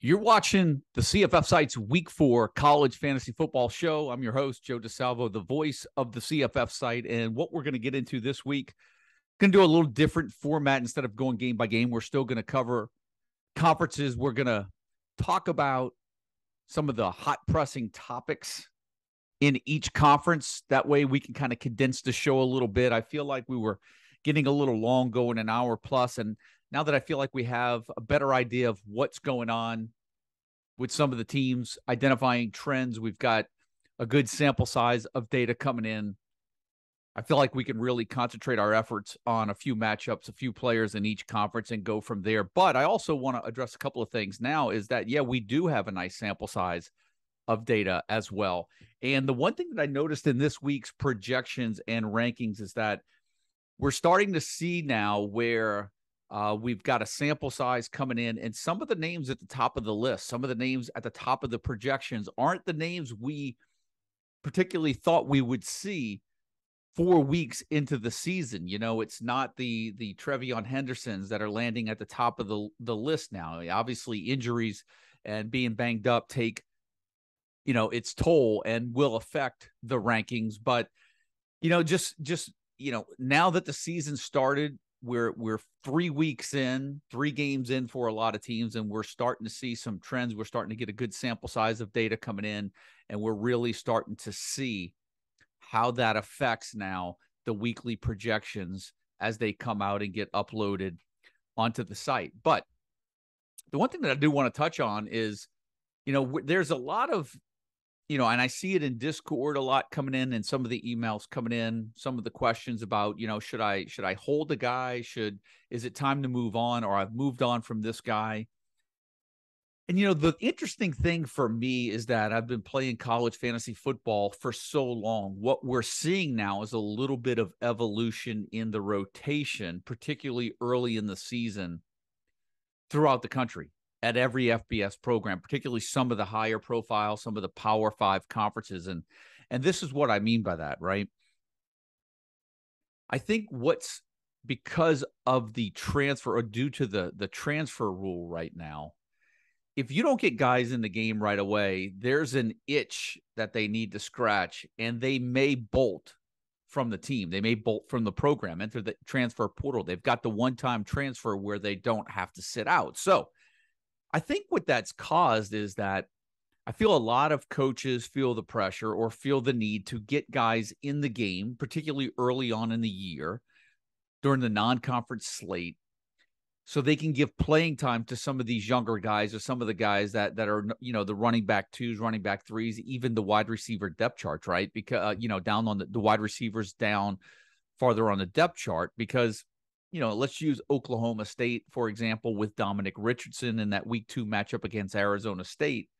You're watching the CFF Sites Week 4 College Fantasy Football Show. I'm your host, Joe DeSalvo, the voice of the CFF site. And what we're going to get into this week, going to do a little different format. Instead of going game by game, we're still going to cover conferences. We're going to talk about some of the hot pressing topics in each conference. That way we can kind of condense the show a little bit. I feel like we were getting a little long, going an hour plus, and now that I feel like we have a better idea of what's going on with some of the teams, identifying trends, we've got a good sample size of data coming in. I feel like we can really concentrate our efforts on a few matchups, a few players in each conference, and go from there. But I also want to address a couple of things now is that, yeah, we do have a nice sample size of data as well. And the one thing that I noticed in this week's projections and rankings is that we're starting to see now where we've got a sample size coming in, and some of the names at the top of the list, some of the names at the top of the projections aren't the names we particularly thought we would see 4 weeks into the season. You know, it's not the Trevion Hendersons that are landing at the top of the list now. Obviously, injuries and being banged up take, its toll and will affect the rankings. But, just now that the season started, we're 3 weeks in, 3 games in for a lot of teams, and we're starting to see some trends. We're starting to get a good sample size of data coming in, and we're really starting to see how that affects now the weekly projections as they come out and get uploaded onto the site. But the one thing that I do want to touch on is, there's a lot of, and I see it in Discord a lot coming in, and some of the emails coming in, some of the questions about, should I hold the guy? Is it time to move on, or I've moved on from this guy? And, the interesting thing for me is that I've been playing college fantasy football for so long. What we're seeing now is a little bit of evolution in the rotation, particularly early in the season throughout the country at every FBS program, particularly some of the higher profile, some of the Power 5 conferences. And this is what I mean by that, right? I think because of the transfer, or due to the transfer rule right now, if you don't get guys in the game right away, there's an itch that they need to scratch, and they may bolt from the team. They may bolt from the program, enter the transfer portal. They've got the one-time transfer where they don't have to sit out. So I think what that's caused is that I feel a lot of coaches feel the pressure or feel the need to get guys in the game, particularly early on in the year during the non-conference slate, so they can give playing time to some of these younger guys, or some of the guys that are, the running back 2s, running back 3s, even the wide receiver depth charts, right? Because, down on the wide receivers down farther on the depth chart, because, let's use Oklahoma State, for example, with Dominic Richardson in that week 2 matchup against Arizona State.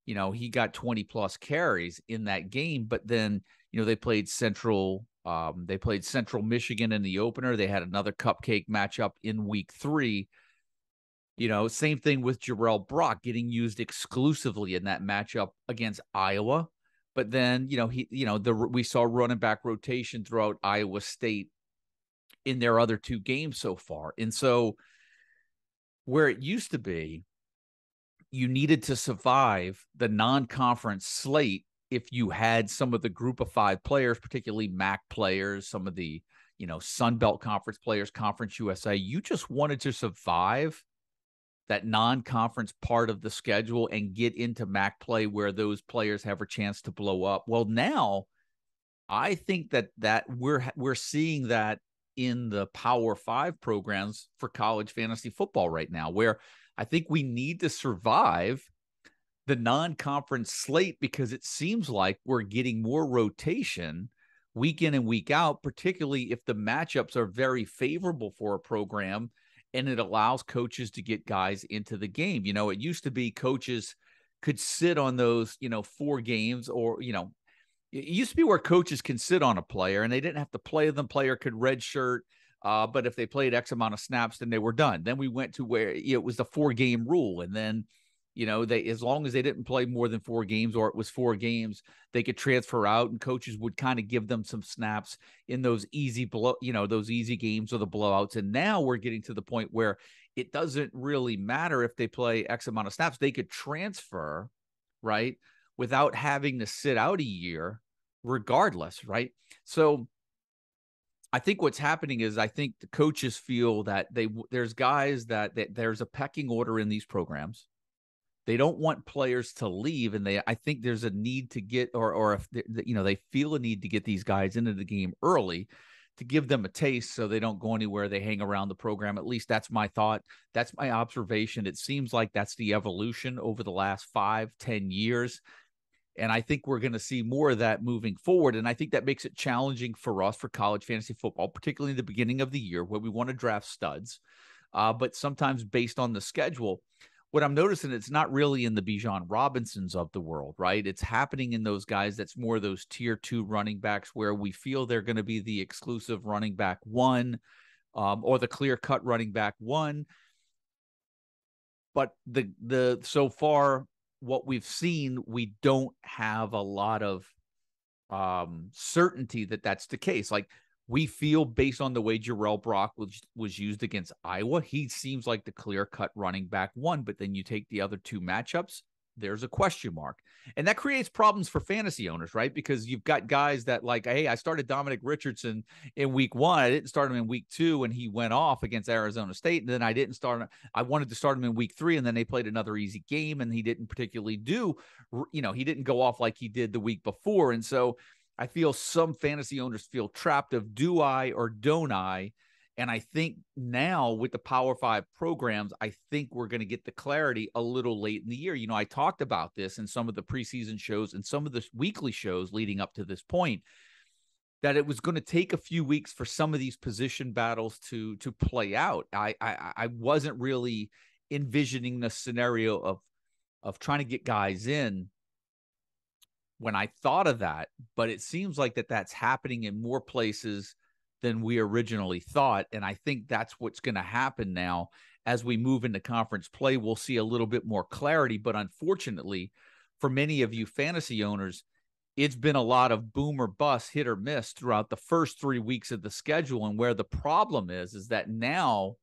He got 20 plus carries in that game, but then, they played Central Michigan in the opener. They had another cupcake matchup in week 3. Same thing with Jarrell Brock getting used exclusively in that matchup against Iowa. But then, we saw running back rotation throughout Iowa State in their other 2 games so far. And so where it used to be, you needed to survive the non-conference slate if you had some of the group of 5 players, particularly MAC players, some of the, Sun Belt Conference players, Conference USA. You just wanted to survive that non-conference part of the schedule and get into MAC play where those players have a chance to blow up. Well, now I think that we're seeing that in the Power 5 programs for college fantasy football right now, where I think we need to survive the non-conference slate, because it seems like we're getting more rotation week in and week out, particularly if the matchups are very favorable for a program and it allows coaches to get guys into the game. It used to be coaches could sit on those, 4 games, or, it used to be where coaches can sit on a player and they didn't have to play them. Player could redshirt, but if they played X amount of snaps, then they were done. Then we went to where it was the 4-game rule, and then they, as long as they didn't play more than 4 games, or it was 4 games, they could transfer out, and coaches would kind of give them some snaps in those easy those easy games or the blowouts. And now we're getting to the point where it doesn't really matter if they play X amount of snaps. They could transfer, right, without having to sit out a year regardless, right? So I think what's happening is I think the coaches feel that there's guys that there's a pecking order in these programs. They don't want players to leave, and I think there's a need to get, or if they feel a need to get these guys into the game early to give them a taste so they don't go anywhere. They hang around the program. At least that's my thought. That's my observation. It seems like that's the evolution over the last 5-10 years. And I think we're going to see more of that moving forward. And I think that makes it challenging for us for college fantasy football, particularly in the beginning of the year where we want to draft studs. But sometimes based on the schedule, what I'm noticing, it's not really in the Bijan Robinsons of the world, right? It's happening in those guys that's more those tier 2 running backs where we feel they're going to be the exclusive running back one, or the clear-cut running back one. But so far, what we've seen, we don't have a lot of certainty that that's the case. Like, we feel based on the way Jarrell Brock was used against Iowa, he seems like the clear-cut running back one, but then you take the other two matchups, there's a question mark. And that creates problems for fantasy owners, right? Because you've got guys that like, hey, I started Dominic Richardson in week 1. I didn't start him in week 2, and he went off against Arizona State. And then I wanted to start him in week 3, and then they played another easy game, and he didn't particularly he didn't go off like he did the week before. And so I feel some fantasy owners feel trapped of, do I or don't I? And I think now with the Power 5 programs, I think we're going to get the clarity a little late in the year. I talked about this in some of the preseason shows and some of the weekly shows leading up to this point, that it was going to take a few weeks for some of these position battles to play out. I wasn't really envisioning the scenario of trying to get guys in when I thought of that, but it seems like that's happening in more places than we originally thought. And I think that's what's going to happen now as we move into conference play. We'll see a little bit more clarity, but unfortunately for many of you fantasy owners, it's been a lot of boom or bust, hit or miss throughout the first 3 weeks of the schedule. And where the problem is that now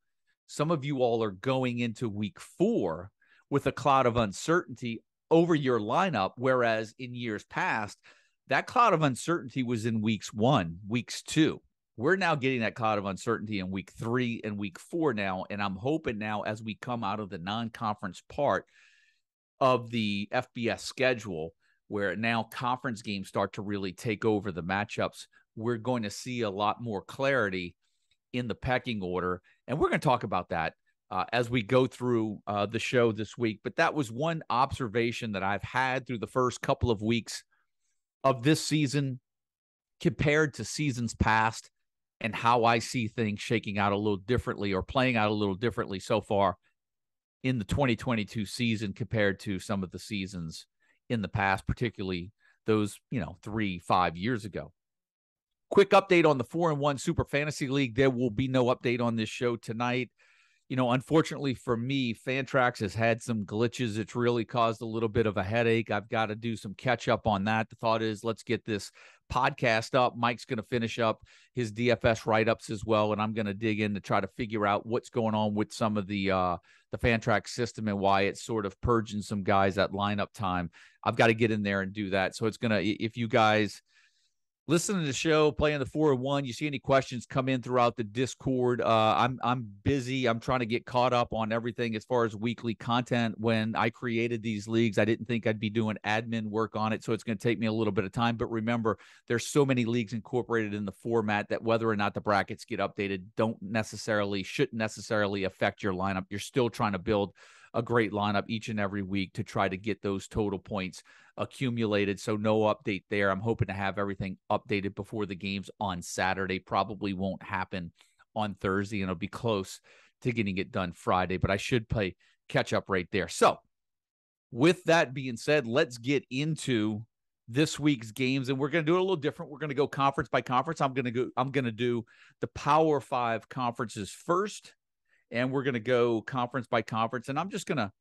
some of you all are going into week 4 with a cloud of uncertainty over your lineup, whereas in years past, that cloud of uncertainty was in weeks 1, weeks 2. We're now getting that cloud of uncertainty in week 3 and week 4 now, and I'm hoping now as we come out of the non-conference part of the FBS schedule, where now conference games start to really take over the matchups, we're going to see a lot more clarity in the pecking order, and we're going to talk about that as we go through the show this week. But that was one observation that I've had through the first couple of weeks of this season compared to seasons past, and how I see things shaking out a little differently or playing out a little differently so far in the 2022 season compared to some of the seasons in the past, particularly those, 3-5 years ago. Quick update on the 4-1 Super Fantasy League. There will be no update on this show tonight. Unfortunately for me, Fantrax has had some glitches. It's really caused a little bit of a headache. I've got to do some catch up on that. The thought is, let's get this podcast up. Mike's going to finish up his DFS write-ups as well, and I'm going to dig in to try to figure out what's going on with some of the Fantrax system and why it's sort of purging some guys at lineup time. I've got to get in there and do that. So it's going to, if you guys listen to the show, playing the 4-1, you see any questions, come in throughout the Discord. I'm busy. I'm trying to get caught up on everything as far as weekly content. When I created these leagues, I didn't think I'd be doing admin work on it, so it's going to take me a little bit of time. But remember, there's so many leagues incorporated in the format that whether or not the brackets get updated shouldn't necessarily affect your lineup. You're still trying to build a great lineup each and every week to try to get those total points accumulated. So no update there. I'm hoping to have everything updated before the games on Saturday. Probably won't happen on Thursday, and it'll be close to getting it done Friday, but I should play catch up right there. So with that being said, let's get into this week's games, and we're going to do it a little different. We're going to go conference by conference. I'm going to do the Power 5 conferences first, and we're going to go conference by conference, and I'm just going to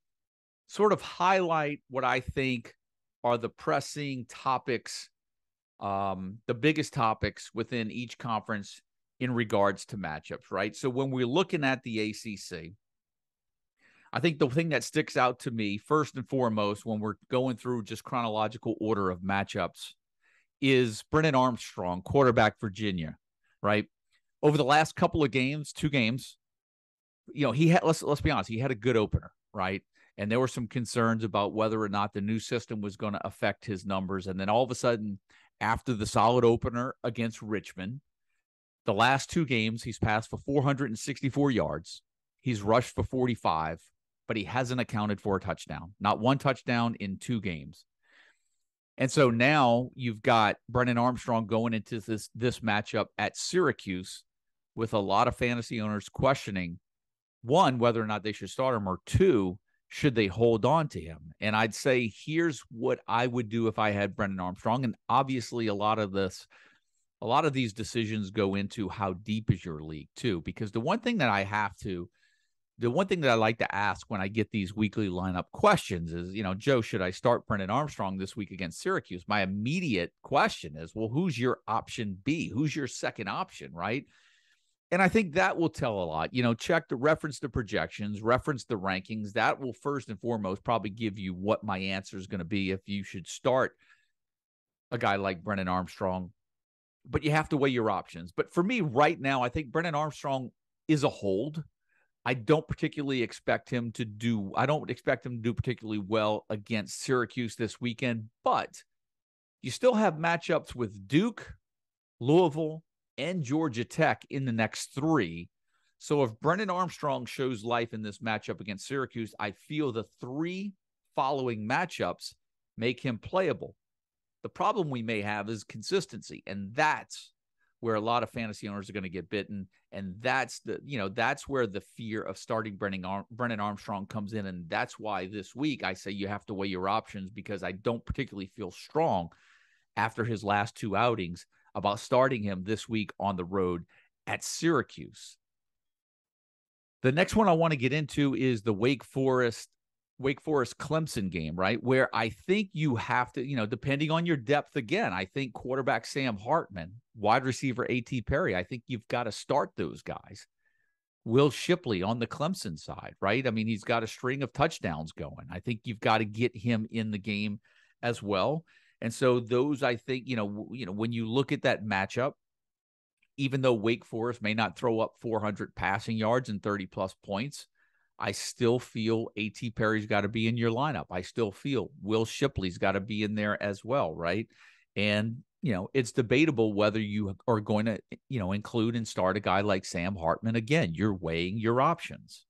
sort of highlight what I think are the pressing topics, the biggest topics within each conference in regards to matchups, right? So when we're looking at the ACC, I think the thing that sticks out to me, first and foremost, when we're going through just chronological order of matchups, is Brennan Armstrong, quarterback, Virginia, right? Over the last couple of games, 2 games, he had, let's be honest, he had a good opener, right? And there were some concerns about whether or not the new system was going to affect his numbers. And then all of a sudden, after the solid opener against Richmond, the last 2 games, he's passed for 464 yards. He's rushed for 45, but he hasn't accounted for a touchdown. Not one touchdown in 2 games. And so now you've got Brennan Armstrong going into this matchup at Syracuse with a lot of fantasy owners questioning, 1, whether or not they should start him, or 2, should they hold on to him? And I'd say here's what I would do if I had Brennan Armstrong. And obviously a lot of these decisions go into how deep is your league too, because the one thing that I like to ask when I get these weekly lineup questions is, Joe, should I start Brennan Armstrong this week against Syracuse? My immediate question is, well, who's your option B? Who's your second option, right? And I think that will tell a lot. Reference the projections, reference the rankings. That will first and foremost probably give you what my answer is going to be if you should start a guy like Brennan Armstrong. But you have to weigh your options. But for me right now, I think Brennan Armstrong is a hold. I don't expect him to do particularly well against Syracuse this weekend, but you still have matchups with Duke, Louisville, and Georgia Tech in the next 3. So if Brennan Armstrong shows life in this matchup against Syracuse, I feel the 3 following matchups make him playable. The problem we may have is consistency, and that's where a lot of fantasy owners are going to get bitten. And that's where the fear of starting Brennan Armstrong comes in. And that's why this week I say you have to weigh your options, because I don't particularly feel strong after his last 2 outings about starting him this week on the road at Syracuse. The next one I want to get into is the Wake Forest Clemson game, right? Where I think you have to, depending on your depth again, I think quarterback Sam Hartman, wide receiver A.T. Perry, I think you've got to start those guys. Will Shipley on the Clemson side, right? I mean, he's got a string of touchdowns going. I think you've got to get him in the game as well. And so those, I think, when you look at that matchup, even though Wake Forest may not throw up 400 passing yards and 30-plus points, I still feel A.T. Perry's got to be in your lineup. I still feel Will Shipley's got to be in there as well, right? And, it's debatable whether you are going to, include and start a guy like Sam Hartman. Again, you're weighing your options.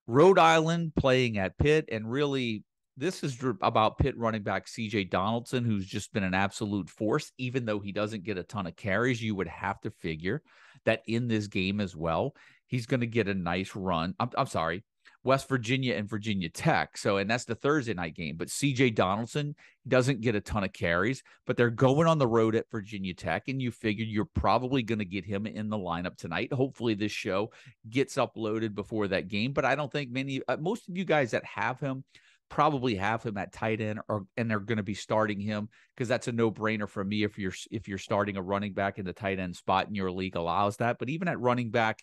Rhode Island playing at Pitt, and really this is about Pitt running back C.J. Donaldson, who's just been an absolute force. Even though he doesn't get a ton of carries, you would have to figure that in this game as well, he's going to get a nice run. I'm sorry, West Virginia and Virginia Tech. And that's the Thursday night game. But C.J. Donaldson doesn't get a ton of carries, but they're going on the road at Virginia Tech, and you figure you're probably going to get him in the lineup tonight. Hopefully this show gets uploaded before that game, but I don't think most of you guys that have him probably have him at tight end, and they're going to be starting him, because that's a no-brainer for me if you're starting a running back in the tight end spot and your league allows that. But even at running back,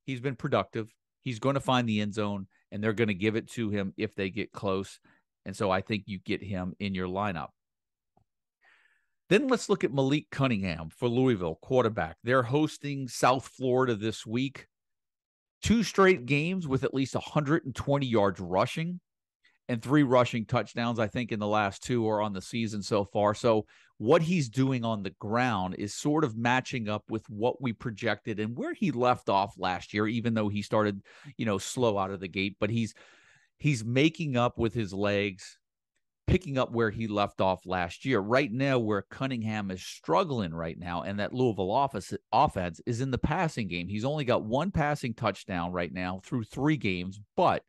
he's been productive. He's going to find the end zone, and they're going to give it to him if they get close. And so I think you get him in your lineup. Then let's look at Malik Cunningham for Louisville, quarterback. They're hosting South Florida this week. 2 straight games with at least 120 yards rushing and 3 rushing touchdowns, I think, in the last 2 or on the season so far. So what he's doing on the ground is sort of matching up with what we projected and where he left off last year, even though he started, slow out of the gate. But he's making up with his legs, picking up where he left off last year. Right now, where Cunningham is struggling right now, and that Louisville offense is in the passing game. He's only got 1 passing touchdown right now through 3 games, but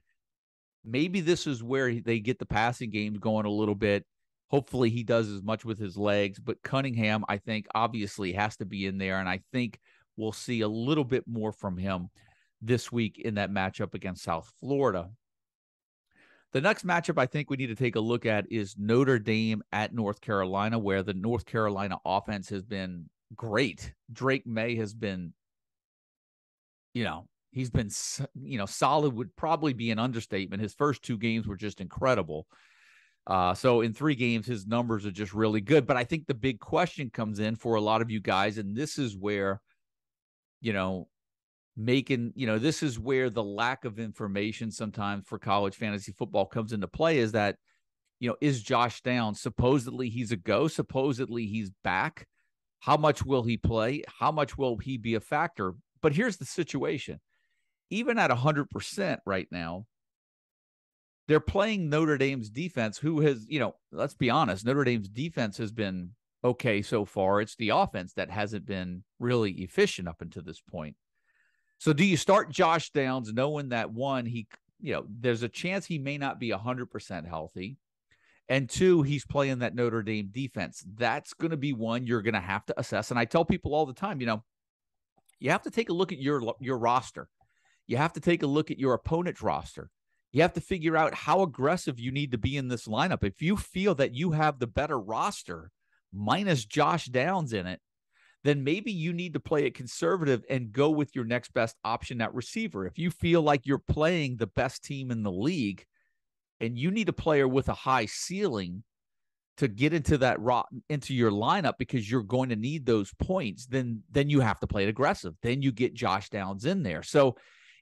maybe this is where they get the passing game going a little bit. Hopefully he does as much with his legs, but Cunningham, I think, obviously has to be in there, and I think we'll see a little bit more from him this week in that matchup against South Florida. The next matchup I think we need to take a look at is Notre Dame at North Carolina, where the North Carolina offense has been great. Drake May has been, He's been, solid would probably be an understatement. His first 2 games were just incredible. So in 3 games, his numbers are just really good. But I think the big question comes in for a lot of you guys, and this is where, this is where the lack of information sometimes for college fantasy football comes into play, is that, is Josh Downs, supposedly he's a go, supposedly he's back. How much will he play? How much will he be a factor? But here's the situation. Even at 100% right now, they're playing Notre Dame's defense, who has, let's be honest, Notre Dame's defense has been okay so far. It's the offense that hasn't been really efficient up until this point. So do you start Josh Downs knowing that, one, there's a chance he may not be 100% healthy, and 2, he's playing that Notre Dame defense? That's going to be one you're going to have to assess. And I tell people all the time, you have to take a look at your roster. You have to take a look at your opponent's roster. You have to figure out how aggressive you need to be in this lineup. If you feel that you have the better roster, minus Josh Downs in it, then maybe you need to play it conservative and go with your next best option at receiver. If you feel like you're playing the best team in the league and you need a player with a high ceiling to get into your lineup because you're going to need those points, then you have to play it aggressive. Then you get Josh Downs in there. So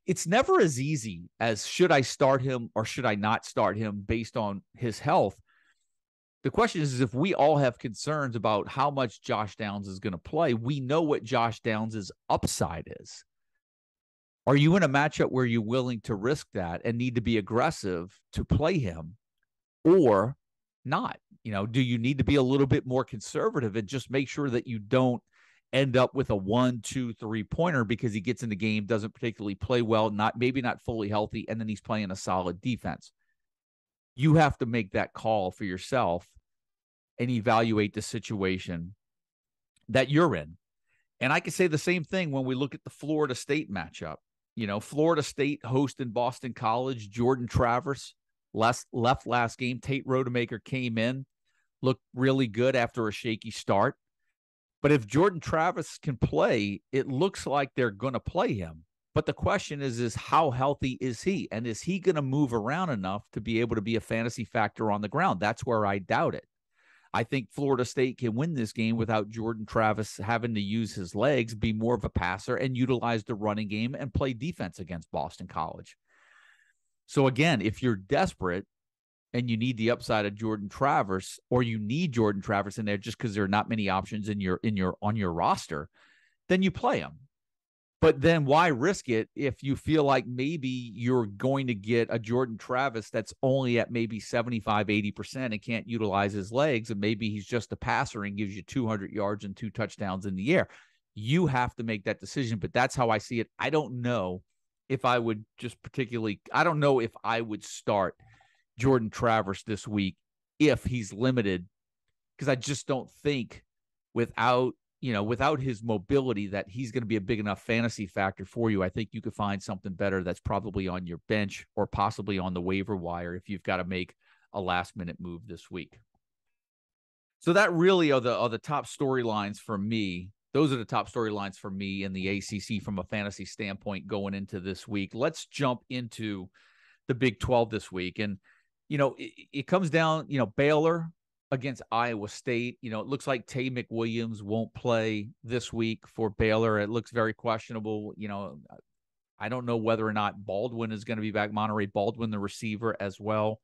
it's never as easy as, should I start him or should I not start him based on his health? The question is if we all have concerns about how much Josh Downs is going to play, we know what Josh Downs' upside is. Are you in a matchup where you're willing to risk that and need to be aggressive to play him, or not? Do you need to be a little bit more conservative and just make sure that you don't end up with a 1, 2, 3-pointer because he gets in the game, doesn't particularly play well, maybe not fully healthy, and then he's playing a solid defense? You have to make that call for yourself and evaluate the situation that you're in. And I can say the same thing when we look at the Florida State matchup. Florida State hosting Boston College. Jordan Travers left last game. Tate Rodemaker came in, looked really good after a shaky start. But if Jordan Travers can play, it looks like they're going to play him. But the question is how healthy is he? And is he going to move around enough to be able to be a fantasy factor on the ground? That's where I doubt it. I think Florida State can win this game without Jordan Travis having to use his legs, be more of a passer, and utilize the running game and play defense against Boston College. So again, if you're desperate and you need the upside of Jordan Travers, or you need Jordan Travers in there just because there are not many options on your roster, then you play him. But then why risk it if you feel like maybe you're going to get a Jordan Travis that's only at maybe 75, 80% and can't utilize his legs, and maybe he's just a passer and gives you 200 yards and 2 touchdowns in the air? You have to make that decision, but that's how I see it. I don't know if I would start Jordan Travers this week if he's limited, because I just don't think without his mobility that he's going to be a big enough fantasy factor for you. I think you could find something better that's probably on your bench or possibly on the waiver wire if you've got to make a last-minute move this week. So that really are the top storylines for me. Those are the top storylines for me in the ACC from a fantasy standpoint going into this week. Let's jump into the Big 12 this week. And, it comes down, Baylor against Iowa State. It looks like Tay McWilliams won't play this week for Baylor. It looks very questionable. I don't know whether or not Baldwin is going to be back. Monterey Baldwin, the receiver, as well.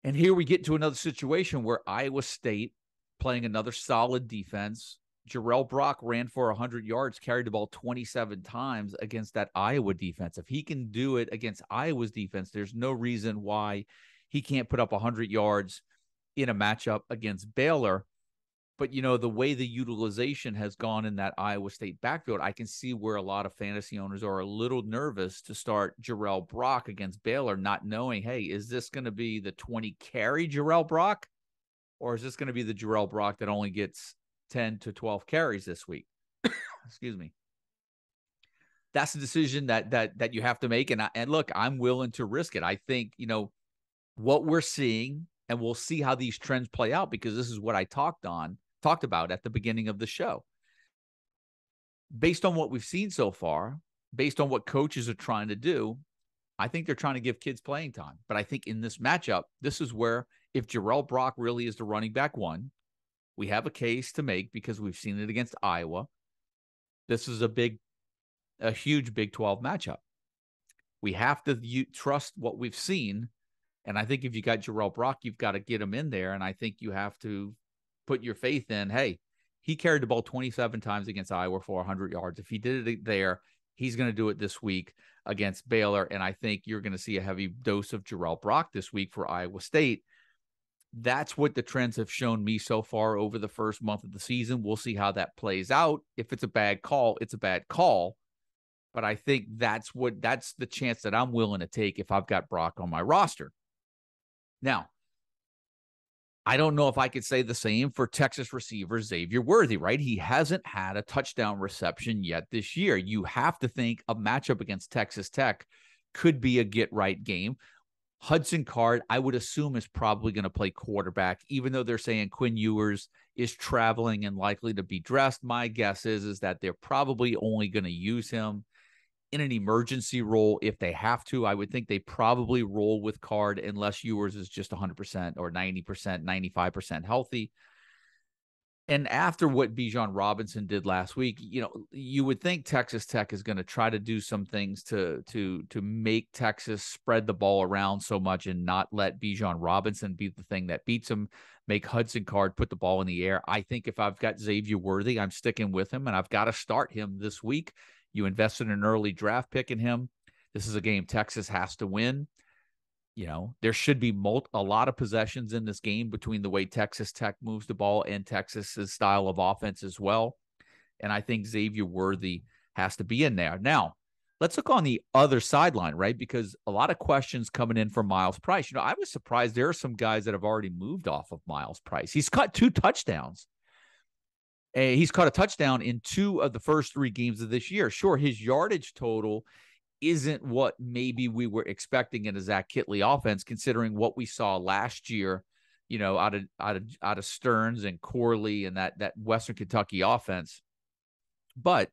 And here we get to another situation where Iowa State playing another solid defense. Jarrell Brock ran for 100 yards, carried the ball 27 times against that Iowa defense. If he can do it against Iowa's defense, there's no reason why he can't put up 100 yards in a matchup against Baylor. But, the way the utilization has gone in that Iowa State backfield, I can see where a lot of fantasy owners are a little nervous to start Jarrell Brock against Baylor, not knowing, hey, is this going to be the 20 carry Jarrell Brock, or is this going to be the Jarrell Brock that only gets 10 to 12 carries this week? Excuse me. That's the decision that you have to make. And look, I'm willing to risk it. I think, what we're seeing, and we'll see how these trends play out, because this is what I talked about at the beginning of the show. Based on what we've seen so far, based on what coaches are trying to do, I think they're trying to give kids playing time. But I think in this matchup, this is where if Jarrell Brock really is the running back one, we have a case to make because we've seen it against Iowa. This is a huge Big 12 matchup. We have to trust what we've seen. And I think if you got Jarrell Brock, you've got to get him in there. And I think you have to put your faith in, hey, he carried the ball 27 times against Iowa for 100 yards. If he did it there, he's going to do it this week against Baylor. And I think you're going to see a heavy dose of Jarrell Brock this week for Iowa State. That's what the trends have shown me so far over the first month of the season. We'll see how that plays out. If it's a bad call, it's a bad call. But I think that's the chance that I'm willing to take if I've got Brock on my roster. Now, I don't know if I could say the same for Texas receiver Xavier Worthy, right? He hasn't had a touchdown reception yet this year. You have to think a matchup against Texas Tech could be a get-right game. Hudson Card, I would assume, is probably going to play quarterback, even though they're saying Quinn Ewers is traveling and likely to be dressed. My guess is that they're probably only going to use him in an emergency role if they have to. I would think they probably roll with Card unless Ewers is just 100% or 90%, 95% healthy. And after what Bijan Robinson did last week, you would think Texas Tech is going to try to do some things to make Texas spread the ball around so much and not let Bijan Robinson be the thing that beats him, make Hudson Card put the ball in the air. I think if I've got Xavier Worthy, I'm sticking with him, and I've got to start him this week. You invested in an early draft pick in him. This is a game Texas has to win. There should be a lot of possessions in this game between the way Texas Tech moves the ball and Texas's style of offense as well. And I think Xavier Worthy has to be in there. Now, let's look on the other sideline, right? Because a lot of questions coming in from Miles Price. I was surprised there are some guys that have already moved off of Miles Price. He's caught 2 touchdowns. He's caught a touchdown in 2 of the first 3 games of this year. Sure, his yardage total isn't what maybe we were expecting in a Zach Kittley offense, considering what we saw last year, out of Stearns and Corley and that Western Kentucky offense. But,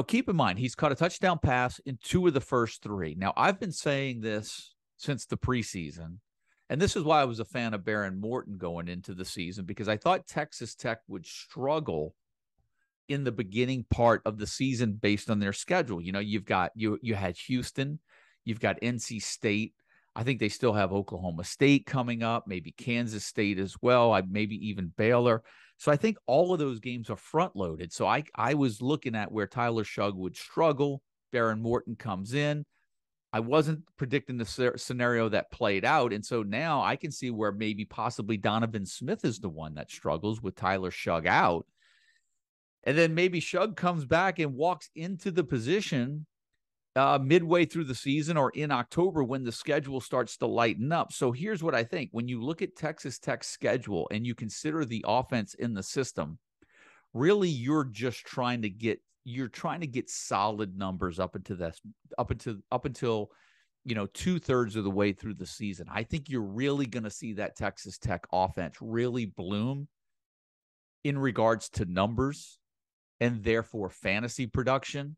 keep in mind, he's caught a touchdown pass in 2 of the first 3. Now, I've been saying this since the preseason, and this is why I was a fan of Baron Morton going into the season, because I thought Texas Tech would struggle in the beginning part of the season based on their schedule. You've got you had Houston, you've got NC State. I think they still have Oklahoma State coming up, maybe Kansas State as well, maybe even Baylor. So I think all of those games are front loaded. So I was looking at where Tyler Shugg would struggle. Baron Morton comes in. I wasn't predicting the scenario that played out. And so now I can see where maybe possibly Donovan Smith is the one that struggles with Tyler Shugg out. And then maybe Shugg comes back and walks into the position midway through the season or in October when the schedule starts to lighten up. So here's what I think. When you look at Texas Tech's schedule and you consider the offense in the system, really you're just trying to get solid numbers up until 2/3 of the way through the season. I think you're really going to see that Texas Tech offense really bloom in regards to numbers and therefore fantasy production,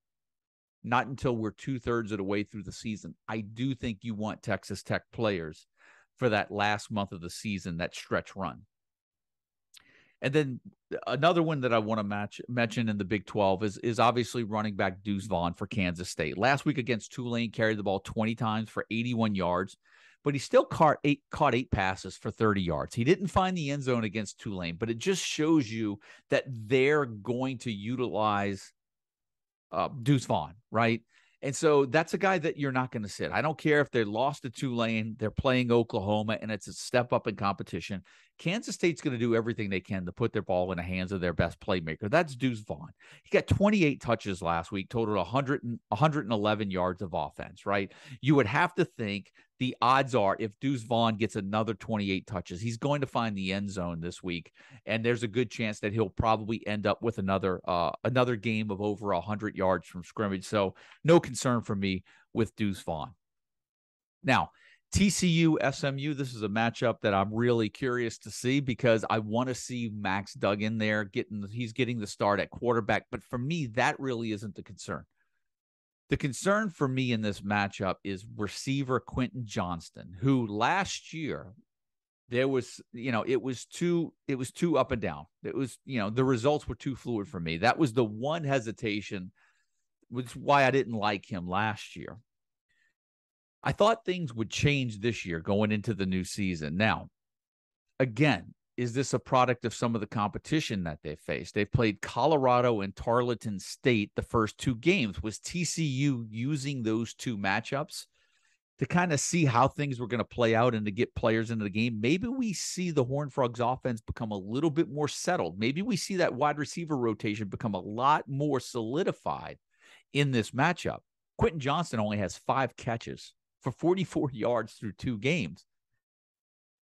not until we're 2/3 of the way through the season. I do think you want Texas Tech players for that last month of the season, that stretch run. And then another one that I want to mention in the Big 12 is obviously running back Deuce Vaughn for Kansas State. Last week against Tulane, carried the ball 20 times for 81 yards, but he still caught 8 passes for 30 yards. He didn't find the end zone against Tulane, but it just shows you that they're going to utilize Deuce Vaughn, right? And so that's a guy that you're not going to sit. I don't care if they lost to Tulane, they're playing Oklahoma, and it's a step up in competition. Kansas State's going to do everything they can to put their ball in the hands of their best playmaker. That's Deuce Vaughn. He got 28 touches last week, totaled 111 yards of offense, right? You would have to think the odds are if Deuce Vaughn gets another 28 touches, he's going to find the end zone this week, and there's a good chance that he'll probably end up with another game of over 100 yards from scrimmage. So no concern for me with Deuce Vaughn. Now, TCU, SMU, this is a matchup that I'm really curious to see because I want to see Max Duggan there. He's getting the start at quarterback. But for me, that really isn't the concern. The concern for me in this matchup is receiver Quentin Johnston, who last year there was, it was too up and down. It was, the results were too fluid for me. That was the one hesitation, which is why I didn't like him last year. I thought things would change this year going into the new season. Now, again, is this a product of some of the competition that they've faced? They've played Colorado and Tarleton State the first two games. Was TCU using those two matchups to kind of see how things were going to play out and to get players into the game? Maybe we see the Horned Frogs offense become a little bit more settled. Maybe we see that wide receiver rotation become a lot more solidified in this matchup. Quentin Johnston only has 5 catches for 44 yards through 2 games.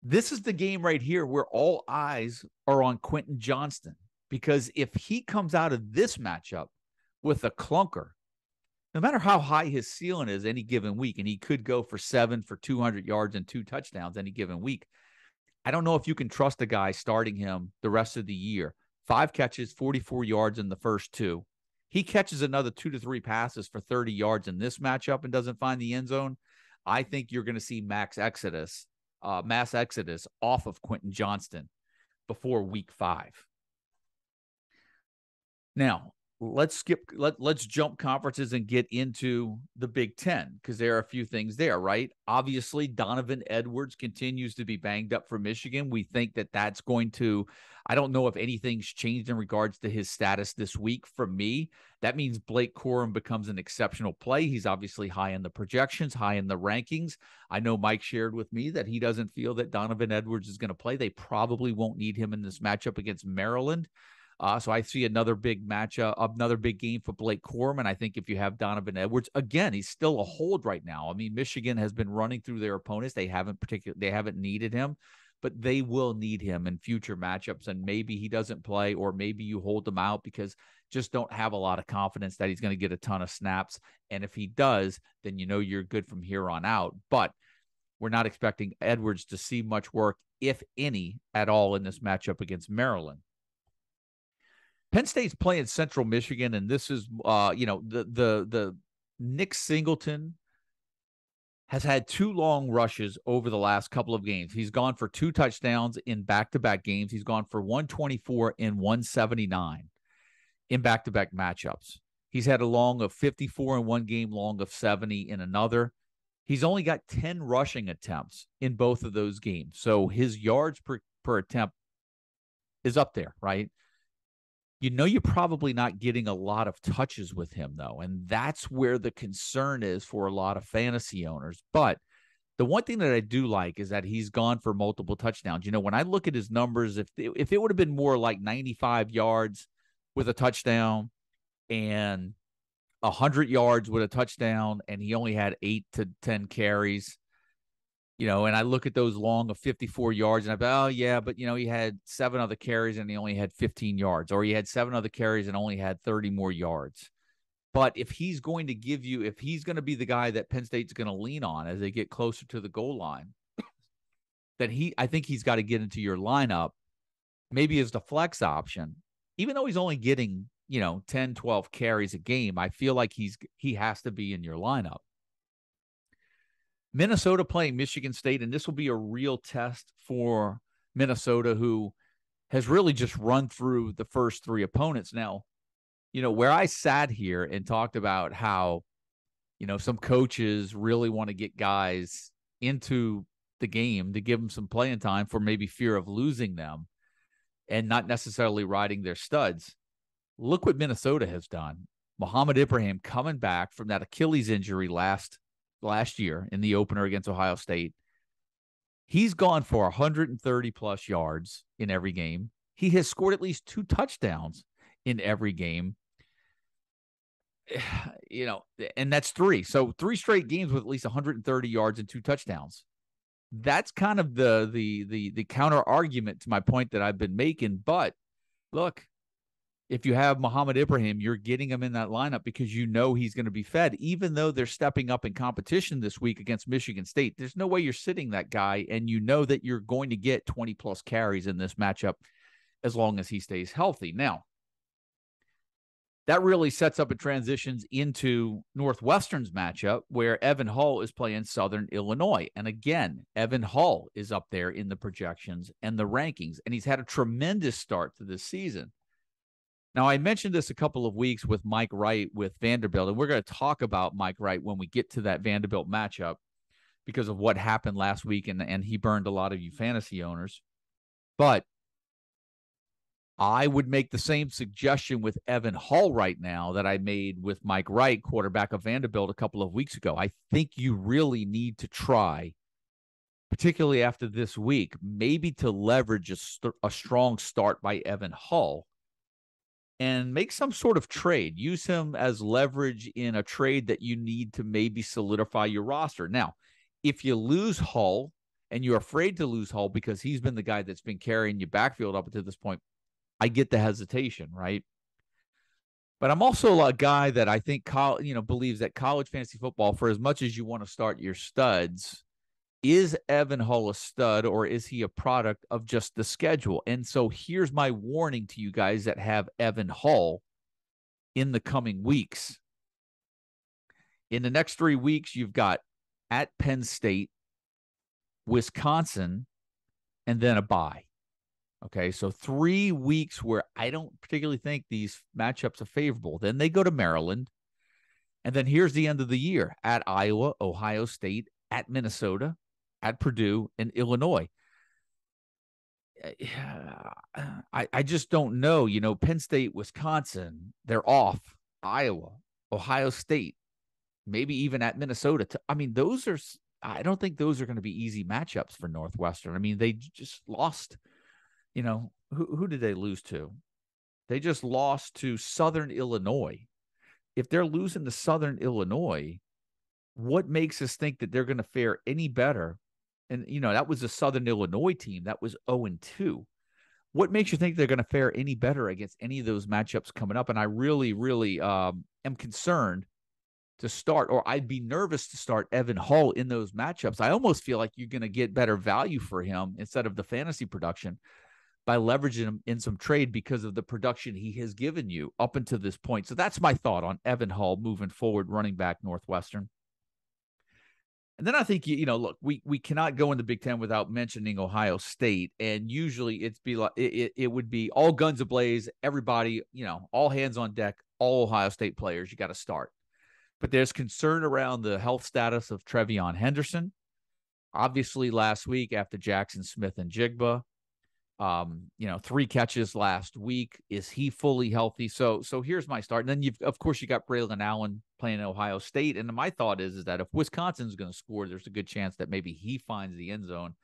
This is the game right here where all eyes are on Quentin Johnston, because if he comes out of this matchup with a clunker, no matter how high his ceiling is any given week, and he could go for 7 for 200 yards and 2 touchdowns any given week, I don't know if you can trust a guy starting him the rest of the year. 5 catches, 44 yards in the first 2. He catches another 2 to 3 passes for 30 yards in this matchup and doesn't find the end zone. I think you're going to see mass exodus off of Quentin Johnston before week 5. Now, let's jump conferences and get into the Big Ten, because there are a few things there, right? Obviously, Donovan Edwards continues to be banged up for Michigan. We think that that's going to, I don't know if anything's changed in regards to his status this week. For me, that means Blake Corum becomes an exceptional play. He's obviously high in the projections, high in the rankings. I know Mike shared with me that he doesn't feel that Donovan Edwards is going to play. They probably won't need him in this matchup against Maryland. So I see another big matchup, another big game for Blake Corum. And I think if you have Donovan Edwards, again, he's still a hold right now. I mean, Michigan has been running through their opponents. They haven't needed him, but they will need him in future matchups. And maybe he doesn't play, or maybe you hold him out because just don't have a lot of confidence that he's going to get a ton of snaps. And if he does, then you're good from here on out. But we're not expecting Edwards to see much work, if any, at all in this matchup against Maryland. Penn State's playing Central Michigan, and this is, the Nick Singleton has had 2 long rushes over the last couple of games. He's gone for 2 touchdowns in back-to-back games. He's gone for 124 and 179 in back-to-back matchups. He's had a long of 54 in one game, long of 70 in another. He's only got 10 rushing attempts in both of those games. So his yards per attempt is up there, right? You're probably not getting a lot of touches with him, though, and that's where the concern is for a lot of fantasy owners. But the one thing that I do like is that he's gone for multiple touchdowns. When I look at his numbers, if it would have been more like 95 yards with a touchdown and 100 yards with a touchdown, and he only had 8 to 10 carries, and I look at those long of 54 yards and I go, oh yeah, but he had 7 other carries and he only had 15 yards, or he had 7 other carries and only had 30 more yards. But if he's going to be the guy that Penn State's going to lean on as they get closer to the goal line, then I think he's got to get into your lineup, maybe as the flex option, even though he's only getting, 10, 12 carries a game. I feel like he has to be in your lineup. Minnesota playing Michigan State, and this will be a real test for Minnesota, who has really just run through the first 3 opponents. Now, where I sat here and talked about how, some coaches really want to get guys into the game to give them some playing time for maybe fear of losing them and not necessarily riding their studs. Look what Minnesota has done. Muhammad Ibrahim coming back from that Achilles injury last year in the opener against Ohio State. He's gone for 130 plus yards in every game. He has scored at least 2 touchdowns in every game. And that's 3. So 3 straight games with at least 130 yards and 2 touchdowns. That's kind of the counter argument to my point that I've been making. But look, if you have Muhammad Ibrahim, you're getting him in that lineup because he's going to be fed, even though they're stepping up in competition this week against Michigan State. There's no way you're sitting that guy, and that you're going to get 20-plus carries in this matchup as long as he stays healthy. Now, that really sets up and transitions into Northwestern's matchup where Evan Hull is playing Southern Illinois. And again, Evan Hull is up there in the projections and the rankings, and he's had a tremendous start to this season. Now, I mentioned this a couple of weeks with Mike Wright with Vanderbilt, and we're going to talk about Mike Wright when we get to that Vanderbilt matchup because of what happened last week, and he burned a lot of you fantasy owners. But I would make the same suggestion with Evan Hull right now that I made with Mike Wright, quarterback of Vanderbilt, a couple of weeks ago. I think you really need to try, particularly after this week, maybe to leverage a strong start by Evan Hull and make some sort of trade. Use him as leverage in a trade that you need to maybe solidify your roster. Now, if you lose Hull and you're afraid to lose Hull because he's been the guy that's been carrying your backfield up until this point, I get the hesitation, right? But I'm also a guy that I think believes that college fantasy football, for as much as you want to start your studs, is Evan Hull a stud or is he a product of just the schedule? And so here's my warning to you guys that have Evan Hull in the coming weeks. In the next 3 weeks, you've got at Penn State, Wisconsin, and then a bye. Okay, so 3 weeks where I don't particularly think these matchups are favorable. Then they go to Maryland. And then here's the end of the year at Iowa, Ohio State, at Minnesota, at Purdue, and Illinois. I just don't know. Penn State, Wisconsin, they're off. Iowa, Ohio State, maybe even at Minnesota. I don't think those are going to be easy matchups for Northwestern. I mean, they just lost. Who did they lose to? They just lost to Southern Illinois. If they're losing to Southern Illinois, what makes us think that they're going to fare any better? And, that was a Southern Illinois team. That was 0-2. What makes you think they're going to fare any better against any of those matchups coming up? And I really, really am concerned to start, or I'd be nervous to start Evan Hull in those matchups. I almost feel like you're going to get better value for him instead of the fantasy production by leveraging him in some trade because of the production he has given you up until this point. So that's my thought on Evan Hull moving forward, running back Northwestern. And then I think, look, we cannot go into Big Ten without mentioning Ohio State. And usually it would be all guns ablaze, everybody, all hands on deck, all Ohio State players, you got to start. But there's concern around the health status of Trevion Henderson. Obviously last week after Jackson Smith and Jigba, 3 catches last week. Is he fully healthy? So here's my start. And then of course you got Braylon Allen playing at Ohio State. And my thought is that if Wisconsin's going to score, there's a good chance that maybe he finds the end zone.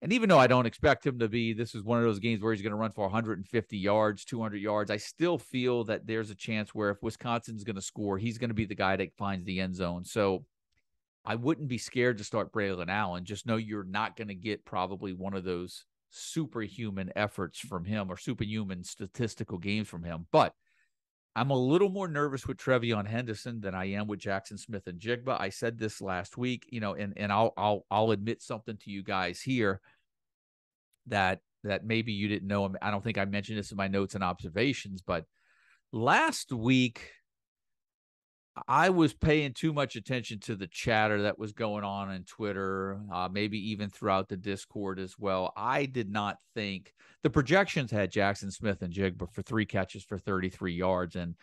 And even though I don't expect him to be, this is one of those games where he's going to run for 150 yards, 200 yards. I still feel that there's a chance where if Wisconsin's going to score, he's going to be the guy that finds the end zone. So I wouldn't be scared to start Braylon Allen. Just know you're not going to get probably one of those superhuman efforts from him or superhuman statistical games from him. But I'm a little more nervous with Trevion Henderson than I am with Jackson Smith and Jigba. I said this last week, and I'll admit something to you guys here that maybe you didn't know. I don't think I mentioned this in my notes and observations, but last week I was paying too much attention to the chatter that was going on Twitter, maybe even throughout the Discord as well. I did not think the projections had Jackson Smith and Jigba for 3 catches for 33 yards. And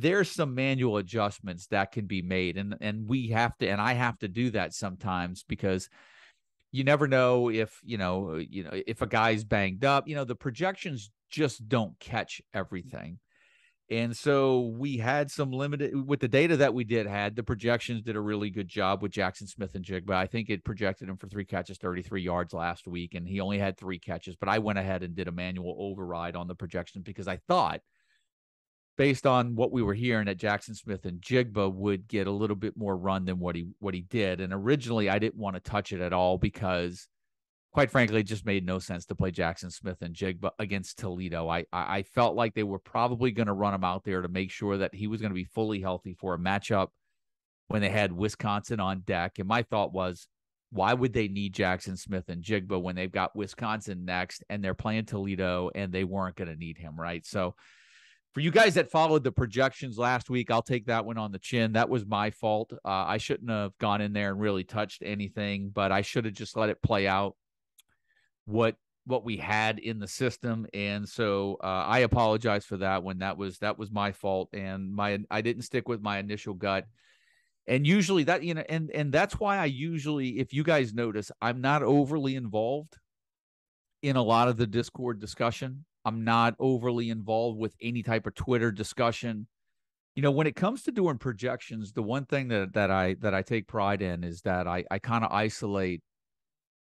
there's some manual adjustments that can be made. And we have to, and I have to do that sometimes because you never know if, if a guy's banged up, the projections just don't catch everything. And so we had some limited with the data that we had. The projections did a really good job with Jackson Smith and Jigba. I think it projected him for 3 catches, 33 yards last week, and he only had 3 catches. But I went ahead and did a manual override on the projection because I thought, based on what we were hearing, that Jackson Smith and Jigba would get a little bit more run than what he did. And originally, I didn't want to touch it at all because, quite frankly, it just made no sense to play Jackson Smith and Jigba against Toledo. I felt like they were probably going to run him out there to make sure that he was going to be fully healthy for a matchup when they had Wisconsin on deck. And my thought was, why would they need Jackson Smith and Jigba when they've got Wisconsin next and they're playing Toledo and they weren't going to need him, right? So For you guys that followed the projections last week, I'll take that one on the chin. That was my fault. I shouldn't have gone in there and really touched anything, but I should have just let it play out what we had in the system. And so I apologize for that one. That was my fault. And I didn't stick with my initial gut. And usually that, and that's why I usually, if you guys notice, I'm not overly involved in a lot of the Discord discussion. I'm not overly involved with any type of Twitter discussion. When it comes to doing projections, the one thing that I take pride in is that I kind of isolate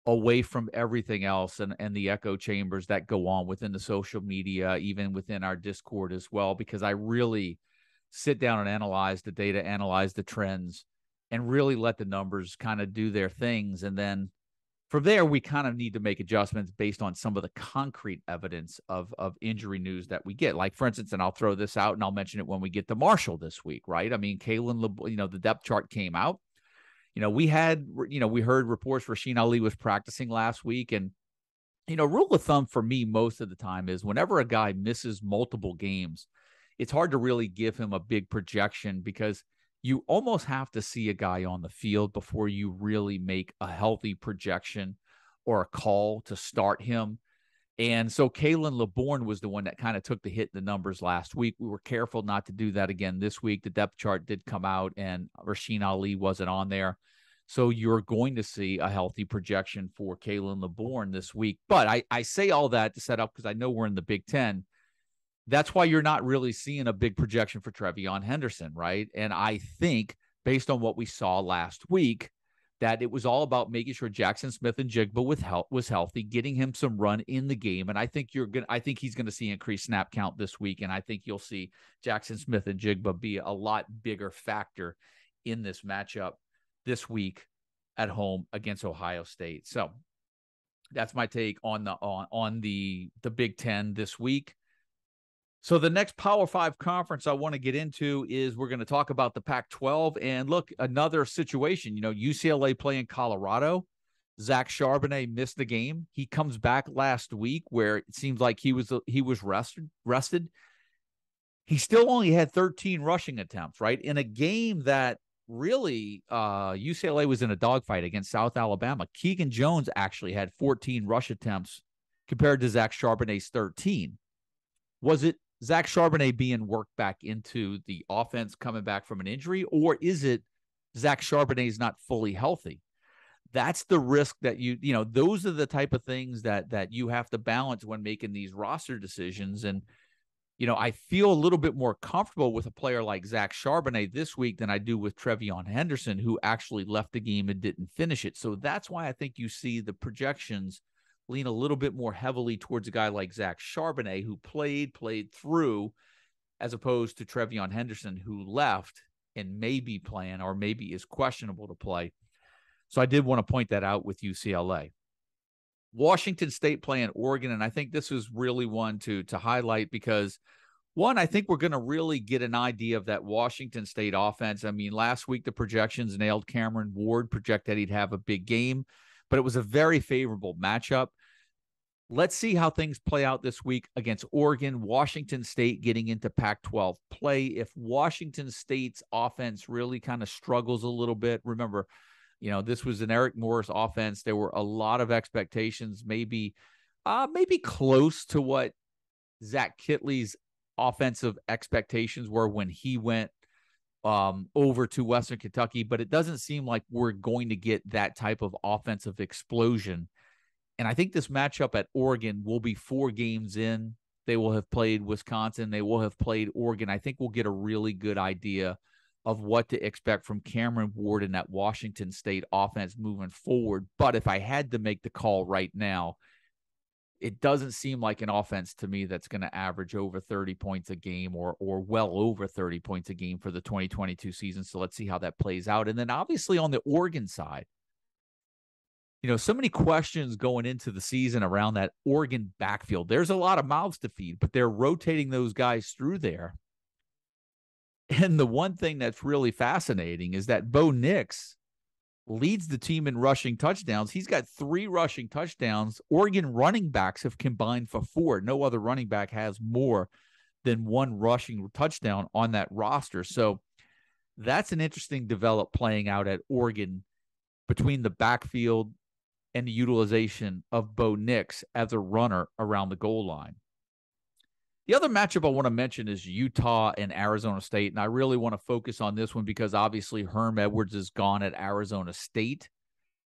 away from everything else and the echo chambers that go on within the social media, even within our Discord as well, because I really sit down and analyze the data, analyze the trends, and really let the numbers kind of do their things. And then from there, we kind of need to make adjustments based on some of the concrete evidence of injury news that we get. Like, for instance, and I'll throw this out and I'll mention it when we get to Marshall this week, right? I mean, Kalen, the depth chart came out. We heard reports Rasheen Ali was practicing last week. And, rule of thumb for me most of the time is whenever a guy misses multiple games, it's hard to really give him a big projection because you almost have to see a guy on the field before you really make a healthy projection or a call to start him. And so Kalen LeBourne was the one that kind of took the hit in the numbers last week. We were careful not to do that again this week. The depth chart did come out and Rasheen Ali wasn't on there. So you're going to see a healthy projection for Kalen LeBourne this week. But I say all that to set up because I know we're in the Big Ten. That's why you're not really seeing a big projection for Trevion Henderson, right? And I think based on what we saw last week, that it was all about making sure Jackson Smith-Njigba was healthy, getting him some run in the game. And I think he's going to see increased snap count this week. And I think you'll see Jackson Smith-Njigba be a lot bigger factor in this matchup this week at home against Ohio State. So that's my take on the Big Ten this week. So the next Power 5 conference I want to get into is we're going to talk about the Pac-12. And look, another situation, UCLA playing Colorado. Zach Charbonnet missed the game. He comes back last week where it seems like he was rested. He still only had 13 rushing attempts, right? In a game that really UCLA was in a dogfight against South Alabama. Keegan Jones actually had 14 rush attempts compared to Zach Charbonnet's 13. Was it Zach Charbonnet being worked back into the offense coming back from an injury, or is it Zach Charbonnet is not fully healthy? That's the risk that those are the type of things that you have to balance when making these roster decisions. And, I feel a little bit more comfortable with a player like Zach Charbonnet this week than I do with Trevion Henderson, who actually left the game and didn't finish it. So that's why I think you see the projections lean a little bit more heavily towards a guy like Zach Charbonnet, who played through, as opposed to Trevion Henderson, who left and may be playing or maybe is questionable to play. So I did want to point that out with UCLA. Washington State playing Oregon, and I think this is really one to highlight because, one, I think we're going to really get an idea of that Washington State offense. I mean, last week the projections nailed Cameron Ward, projected he'd have a big game, but it was a very favorable matchup. Let's see how things play out this week against Oregon. Washington State getting into Pac-12 play. If Washington State's offense really kind of struggles a little bit, remember, this was an Eric Morris offense. There were a lot of expectations, maybe close to what Zach Kitley's offensive expectations were when he went over to Western Kentucky, but it doesn't seem like we're going to get that type of offensive explosion. And I think this matchup at Oregon will be 4 games in. They will have played Wisconsin. They will have played Oregon. I think we'll get a really good idea of what to expect from Cameron Ward and that Washington State offense moving forward. But if I had to make the call right now, it doesn't seem like an offense to me that's going to average over 30 points a game or well over 30 points a game for the 2022 season. So let's see how that plays out. And then obviously on the Oregon side, so many questions going into the season around that Oregon backfield. There's a lot of mouths to feed, but they're rotating those guys through there. And the one thing that's really fascinating is that Bo Nix leads the team in rushing touchdowns. He's got 3 rushing touchdowns. Oregon running backs have combined for 4. No other running back has more than one rushing touchdown on that roster. So that's an interesting develop playing out at Oregon between the backfield and the utilization of Bo Nix as a runner around the goal line. The other matchup I want to mention is Utah and Arizona State, and I really want to focus on this one because obviously Herm Edwards is gone at Arizona State.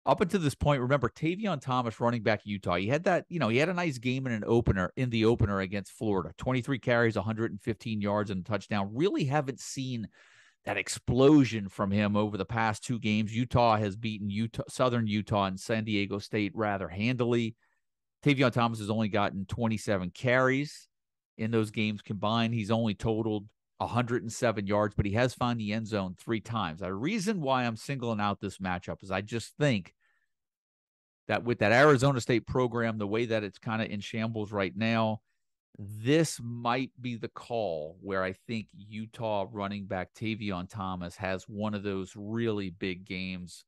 Up until this point, remember, Tavion Thomas, running back Utah, he had that, he had a nice game in the opener against Florida. 23 carries, 115 yards, and a touchdown. Really haven't seen that explosion from him over the past 2 games. Utah has beaten Southern Utah and San Diego State rather handily. Tavion Thomas has only gotten 27 carries in those games combined. He's only totaled 107 yards, but he has found the end zone 3 times. The reason why I'm singling out this matchup is I just think that with that Arizona State program, the way that it's kind of in shambles right now, this might be the call where I think Utah running back Tavion Thomas has one of those really big games.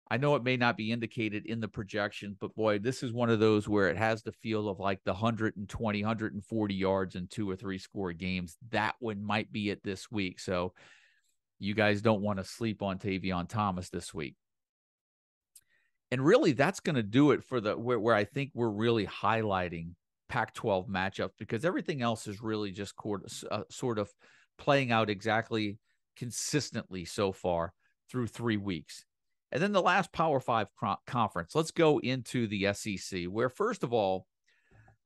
I know it may not be indicated in the projection, but boy, this is one of those where it has the feel of like the 120, 140 yards and 2 or 3 score games. That one might be it this week. So you guys don't want to sleep on Tavion Thomas this week. And really, that's going to do it for where I think we're really highlighting Pac-12 matchups, because everything else is really just sort of playing out exactly consistently so far through 3 weeks. And then the last Power 5 conference, let's go into the SEC, where first of all,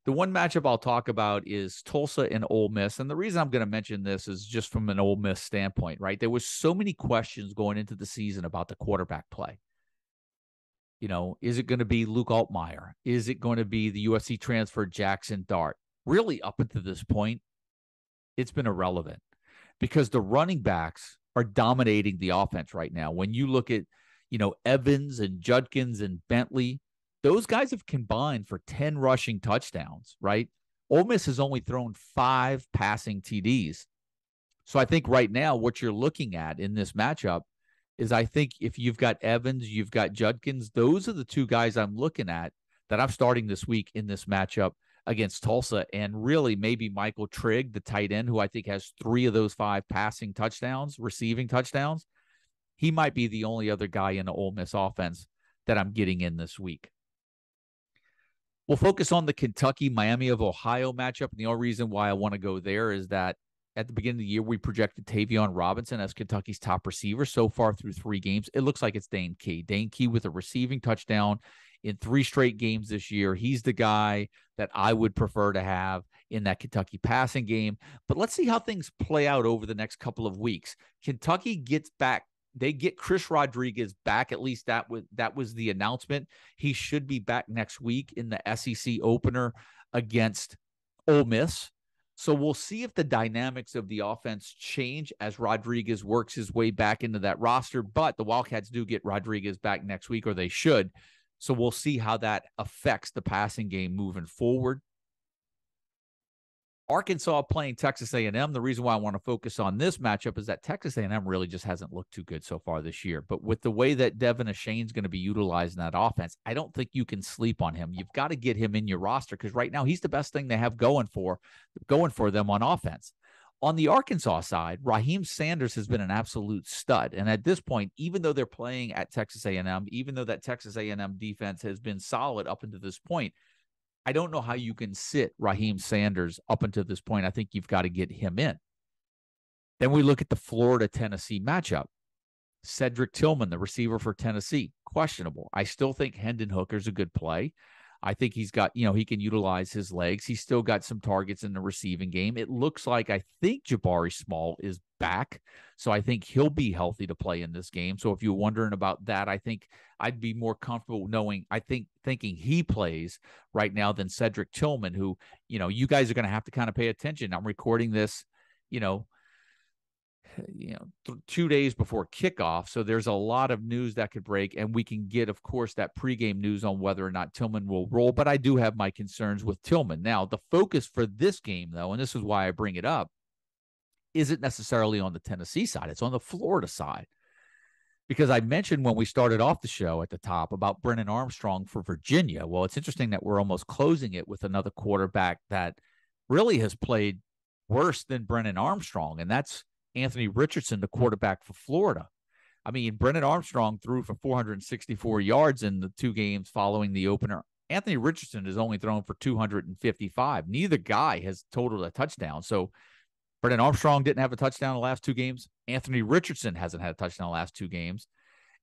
the one matchup I'll talk about is Tulsa and Ole Miss. And the reason I'm going to mention this is just from an Ole Miss standpoint, right? There was so many questions going into the season about the quarterback play. Is it going to be Luke Altmaier? Is it going to be the USC transfer Jackson Dart? Really, up until this point, it's been irrelevant because the running backs are dominating the offense right now. When you look at, Evans and Judkins and Bentley, those guys have combined for 10 rushing touchdowns, right? Ole Miss has only thrown 5 passing TDs. So I think right now what you're looking at in this matchup is I think if you've got Evans, you've got Judkins, those are the 2 guys I'm looking at that I'm starting this week in this matchup against Tulsa. And really maybe Michael Trigg, the tight end, who I think has 3 of those 5 passing touchdowns, receiving touchdowns. He might be the only other guy in the Ole Miss offense that I'm getting in this week. We'll focus on the Kentucky-Miami of Ohio matchup. And the only reason why I want to go there is that at the beginning of the year, we projected Tavion Robinson as Kentucky's top receiver. So far through 3 games, it looks like it's Dane Key. Dane Key with a receiving touchdown in 3 straight games this year. He's the guy that I would prefer to have in that Kentucky passing game. But let's see how things play out over the next couple of weeks. Kentucky gets back. They get Chris Rodriguez back. At least that was the announcement. He should be back next week in the SEC opener against Ole Miss. So we'll see if the dynamics of the offense change as Rodriguez works his way back into that roster. But the Wildcats do get Rodriguez back next week, or they should. So we'll see how that affects the passing game moving forward. Arkansas playing Texas A&M. The reason why I want to focus on this matchup is that Texas A&M really just hasn't looked too good so far this year. But with the way that Devin Ashane's going to be utilized in that offense, I don't think you can sleep on him. You've got to get him in your roster because right now he's the best thing they have going for them on offense. On the Arkansas side, Raheem Sanders has been an absolute stud. And at this point, even though they're playing at Texas A&M, even though that Texas A&M defense has been solid up until this point, I don't know how you can sit Raheem Sanders up until this point. I think you've got to get him in. Then we look at the Florida-Tennessee matchup. Cedric Tillman, the receiver for Tennessee, questionable. I still think Hendon Hooker's a good play. I think he's got, he can utilize his legs. He's still got some targets in the receiving game. It looks like I think Jabari Small is back. So I think he'll be healthy to play in this game. So if you're wondering about that, I think I'd be more comfortable thinking he plays right now than Cedric Tillman, who, you guys are going to have to kind of pay attention. I'm recording this, 2 days before kickoff. So there's a lot of news that could break, and we can get, of course, that pregame news on whether or not Tillman will roll. But I do have my concerns with Tillman. Now, the focus for this game, though, and this is why I bring it up, isn't necessarily on the Tennessee side. It's on the Florida side. Because I mentioned when we started off the show at the top about Brennan Armstrong for Virginia. Well, it's interesting that we're almost closing it with another quarterback that really has played worse than Brennan Armstrong, and that's Anthony Richardson, the quarterback for Florida. I mean, Brennan Armstrong threw for 464 yards in the 2 games following the opener. Anthony Richardson has only thrown for 255. Neither guy has totaled a touchdown. So Brennan Armstrong didn't have a touchdown in the last 2 games. Anthony Richardson hasn't had a touchdown in the last 2 games.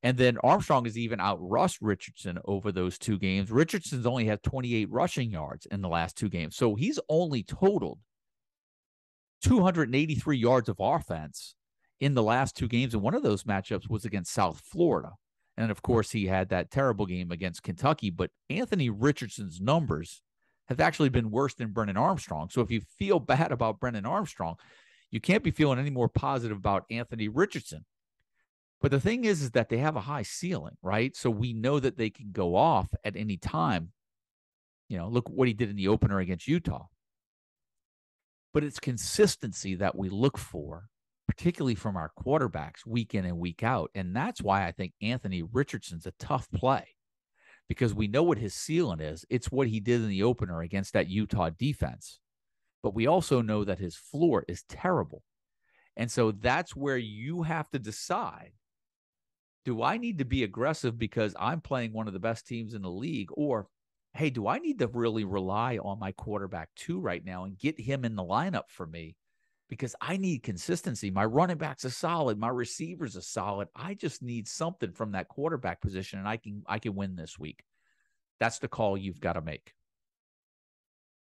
And then Armstrong has even outrushed Richardson over those 2 games. Richardson's only had 28 rushing yards in the last 2 games. So he's only totaled 283 yards of offense in the last 2 games. And one of those matchups was against South Florida. And of course, he had that terrible game against Kentucky. But Anthony Richardson's numbers have actually been worse than Brennan Armstrong. So if you feel bad about Brennan Armstrong, you can't be feeling any more positive about Anthony Richardson. But the thing is that they have a high ceiling, right? So we know that they can go off at any time. You know, look what he did in the opener against Utah. But it's consistency that we look for, particularly from our quarterbacks week in and week out. And that's why I think Anthony Richardson's a tough play, because we know what his ceiling is. It's what he did in the opener against that Utah defense. But we also know that his floor is terrible. And so that's where you have to decide, do I need to be aggressive because I'm playing one of the best teams in the league? Or, hey, do I need to really rely on my quarterback too right now and get him in the lineup for me? Because I need consistency. My running backs are solid. My receivers are solid. I just need something from that quarterback position, and I can win this week. That's the call you've got to make.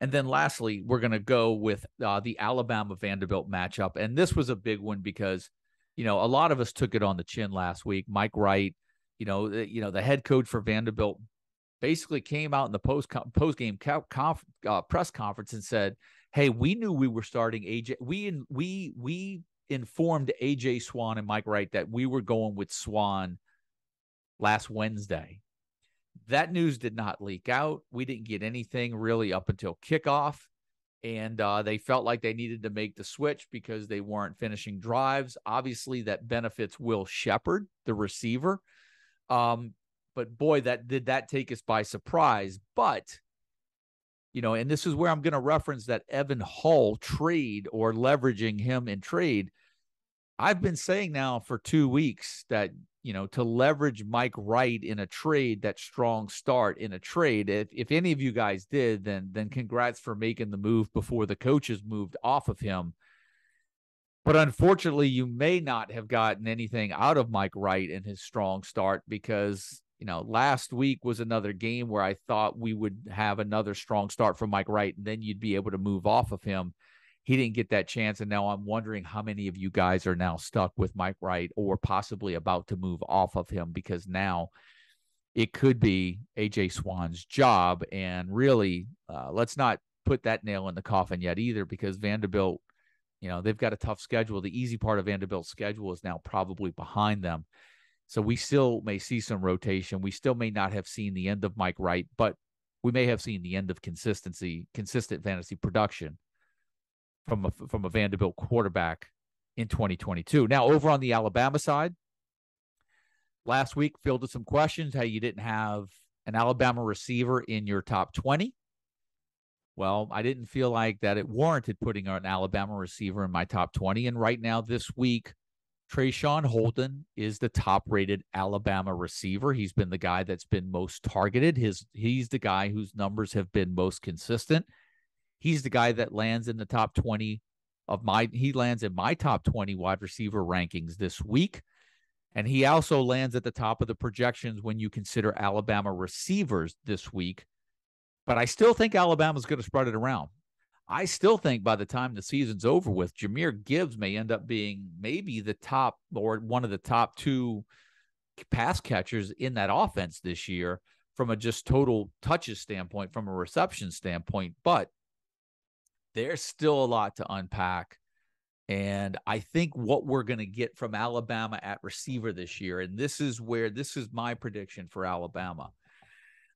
And then lastly, we're going to go with the Alabama-Vanderbilt matchup. And this was a big one because, you know, a lot of us took it on the chin last week. Mike Wright, the head coach for Vanderbilt, basically came out in the post-game press conference and said, hey, we knew we were starting AJ. We informed AJ Swan and Mike Wright that we were going with Swan last Wednesday. That news did not leak out. We didn't get anything really up until kickoff. And they felt like they needed to make the switch because they weren't finishing drives. Obviously, that benefits Will Shepard, the receiver. But boy, did that take us by surprise. But, you know, and this is where I'm going to reference that Evan Hull trade, or leveraging him in trade. I've been saying now for 2 weeks that, you know, to leverage Mike Wright in a trade, that strong start in a trade. If any of you guys did, then congrats for making the move before the coaches moved off of him. But unfortunately, you may not have gotten anything out of Mike Wright in his strong start because, you know, last week was another game where I thought we would have another strong start from Mike Wright, and then you'd be able to move off of him. He didn't get that chance, and now I'm wondering how many of you guys are now stuck with Mike Wright or possibly about to move off of him, because now it could be A.J. Swan's job. And really, let's not put that nail in the coffin yet either, because Vanderbilt, you know, they've got a tough schedule. The easy part of Vanderbilt's schedule is now probably behind them. So we still may see some rotation. We still may not have seen the end of Mike Wright, but we may have seen the end of consistent fantasy production from a Vanderbilt quarterback in 2022. Now, over on the Alabama side, last week fielded some questions how you didn't have an Alabama receiver in your top 20. Well, I didn't feel like that it warranted putting an Alabama receiver in my top 20. And right now, this week, Trayshawn Holden is the top-rated Alabama receiver. He's been the guy that's been most targeted. He's the guy whose numbers have been most consistent. He's the guy that lands in the top 20 he lands in my top 20 wide receiver rankings this week. And he also lands at the top of the projections when you consider Alabama receivers this week. But I still think Alabama's going to spread it around. I still think by the time the season's over with, Jahmyr Gibbs may end up being maybe the top or one of the top 2 pass catchers in that offense this year from a just total touches standpoint, from a reception standpoint. But there's still a lot to unpack. And I think what we're going to get from Alabama at receiver this year, and this is my prediction for Alabama.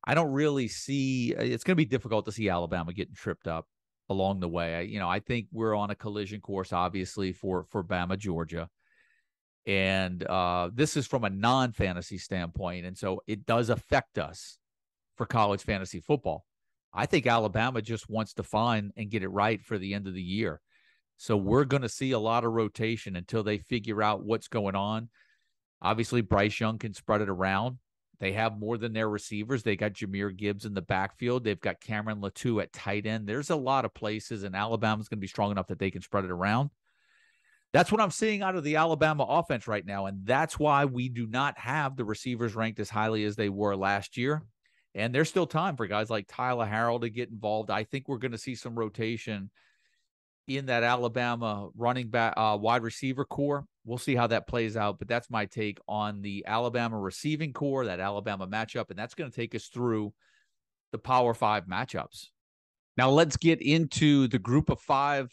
I don't really see, it's going to be difficult to see Alabama getting tripped up along the way. I think we're on a collision course, obviously, for Bama, Georgia. And this is from a non-fantasy standpoint. And so it does affect us for college fantasy football. I think Alabama just wants to find and get it right for the end of the year. So we're going to see a lot of rotation until they figure out what's going on. Obviously, Bryce Young can spread it around. They have more than their receivers. They got Jahmyr Gibbs in the backfield. They've got Cameron Latou at tight end. There's a lot of places, and Alabama's going to be strong enough that they can spread it around. That's what I'm seeing out of the Alabama offense right now, and that's why we do not have the receivers ranked as highly as they were last year. And there's still time for guys like Tyler Harrell to get involved. I think we're going to see some rotation in that Alabama running back wide receiver core. We'll see how that plays out, but that's my take on the Alabama receiving core, that Alabama matchup, and that's going to take us through the Power 5 matchups. Now let's get into the group of 5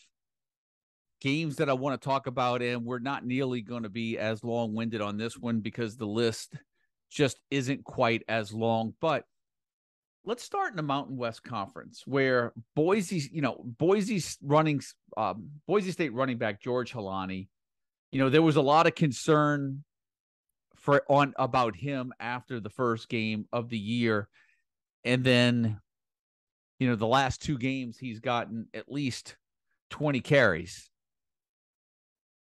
games that I want to talk about, and we're not nearly going to be as long-winded on this one because the list just isn't quite as long, but let's start in the Mountain West Conference, where Boise State running back George Halani, there was a lot of concern about him after the first game of the year, and then, the last 2 games he's gotten at least 20 carries.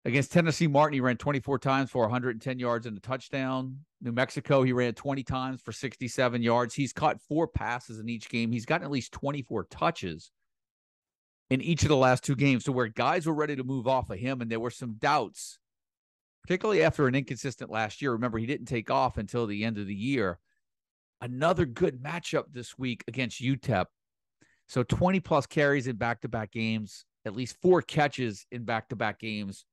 Against Tennessee Martin, he ran 24 times for 110 yards and a touchdown. New Mexico, he ran 20 times for 67 yards. He's caught 4 passes in each game. He's gotten at least 24 touches in each of the last 2 games. So where guys were ready to move off of him, and there were some doubts, particularly after an inconsistent last year. Remember, he didn't take off until the end of the year. Another good matchup this week against UTEP. So 20-plus carries in back-to-back games, at least 4 catches in back-to-back games.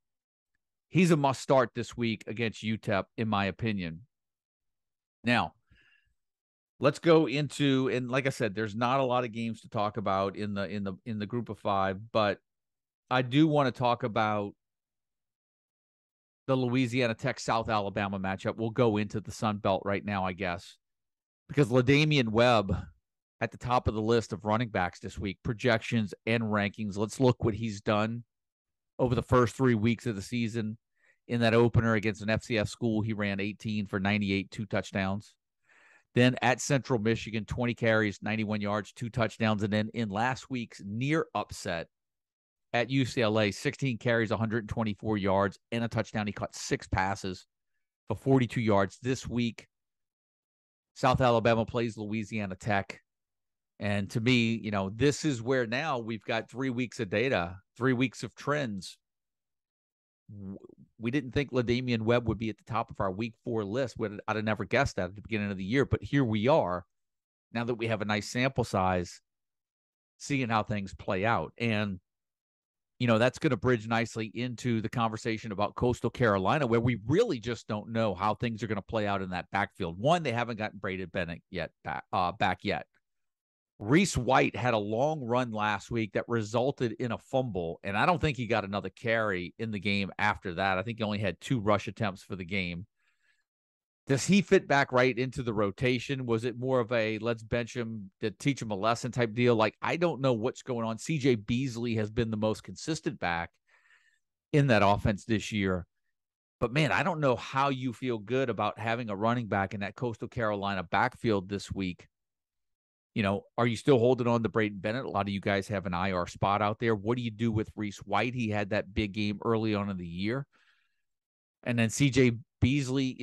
He's a must start this week against UTEP, in my opinion. Now, let's go into, and like I said, there's not a lot of games to talk about in the group of 5, but I do want to talk about the Louisiana Tech South Alabama matchup. We'll go into the Sun Belt right now, I guess, because LaDamian Webb at the top of the list of running backs this week, projections and rankings. Let's look what he's done over the first 3 weeks of the season. In that opener against an FCS school, he ran 18 for 98, 2 touchdowns. Then at Central Michigan, 20 carries, 91 yards, 2 touchdowns. And then in last week's near upset at UCLA, 16 carries, 124 yards, and a touchdown. He caught 6 passes for 42 yards. This week, South Alabama plays Louisiana Tech. And to me, this is where now we've got 3 weeks of data, 3 weeks of trends. We didn't think LaDamian Webb would be at the top of our week 4 list. I'd have never guessed that at the beginning of the year, but here we are now that we have a nice sample size, seeing how things play out. And, that's going to bridge nicely into the conversation about Coastal Carolina, where we really just don't know how things are going to play out in that backfield. One, they haven't gotten Braden Bennett back yet. Reese White had a long run last week that resulted in a fumble, and I don't think he got another carry in the game after that. I think he only had 2 rush attempts for the game. Does he fit back right into the rotation? Was it more of a let's bench him to teach him a lesson type deal? I don't know what's going on. CJ Beasley has been the most consistent back in that offense this year. But, man, I don't know how you feel good about having a running back in that Coastal Carolina backfield this week. Are you still holding on to Braden Bennett? A lot of you guys have an IR spot out there. What do you do with Reese White? He had that big game early on in the year. And then CJ Beasley,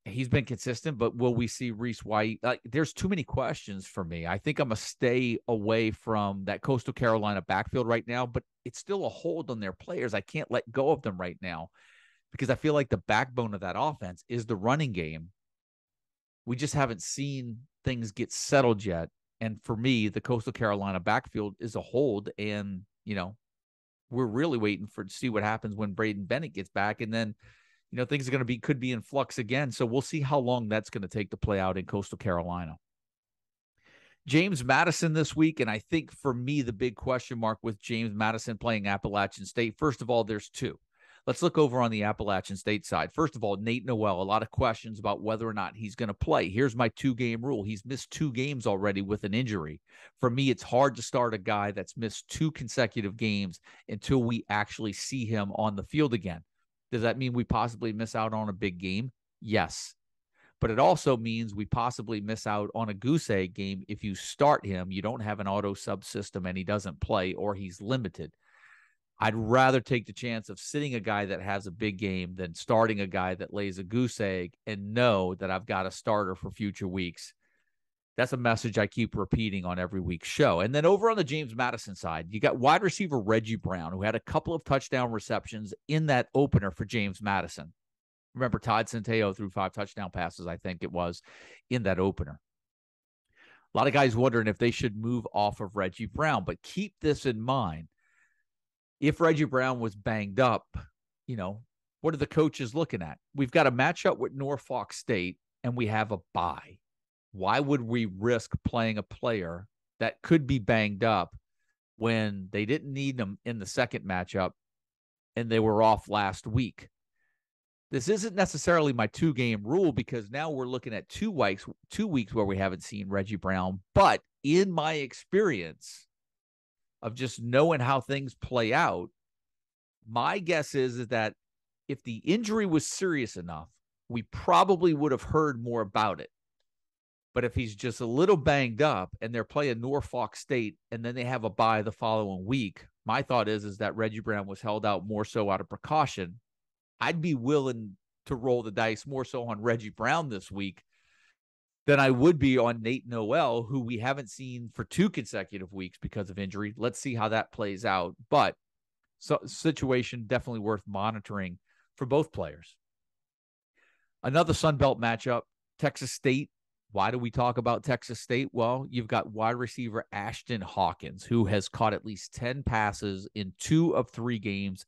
he's been consistent, but will we see Reese White? There's too many questions for me. I think I'm going to stay away from that Coastal Carolina backfield right now, but it's still a hold on their players. I can't let go of them right now because I feel like the backbone of that offense is the running game. We just haven't seen things get settled yet. And for me, the Coastal Carolina backfield is a hold. And, we're really waiting to see what happens when Braden Bennett gets back. And then, things are could be in flux again. So we'll see how long that's going to take to play out in Coastal Carolina. James Madison this week. And I think for me, the big question mark with James Madison playing Appalachian State, first of all, there's 2. Let's look over on the Appalachian State side. First of all, Nate Noel, a lot of questions about whether or not he's going to play. Here's my 2-game rule. He's missed 2 games already with an injury. For me, it's hard to start a guy that's missed 2 consecutive games until we actually see him on the field again. Does that mean we possibly miss out on a big game? Yes. But it also means we possibly miss out on a goose egg game if you start him. You don't have an auto sub system and he doesn't play or he's limited. I'd rather take the chance of sitting a guy that has a big game than starting a guy that lays a goose egg and know that I've got a starter for future weeks. That's a message I keep repeating on every week's show. And then over on the James Madison side, you got wide receiver Reggie Brown, who had a couple of touchdown receptions in that opener for James Madison. Remember, Todd Centeio threw 5 touchdown passes, I think it was, in that opener. A lot of guys wondering if they should move off of Reggie Brown, but keep this in mind. If Reggie Brown was banged up, what are the coaches looking at? We've got a matchup with Norfolk State, and we have a bye. Why would we risk playing a player that could be banged up when they didn't need them in the second matchup and they were off last week? This isn't necessarily my 2-game rule because now we're looking at 2 weeks where we haven't seen Reggie Brown. But in my experience of just knowing how things play out, my guess is that if the injury was serious enough, we probably would have heard more about it. But if he's just a little banged up and they're playing Norfolk State and then they have a bye the following week, my thought is that Reggie Brown was held out more so out of precaution. I'd be willing to roll the dice more so on Reggie Brown this week than I would be on Nate Noel, who we haven't seen for 2 consecutive weeks because of injury. Let's see how that plays out. But situation definitely worth monitoring for both players. Another Sun Belt matchup, Texas State. Why do we talk about Texas State? Well, you've got wide receiver Ashton Hawkins, who has caught at least 10 passes in 2 of 3 games.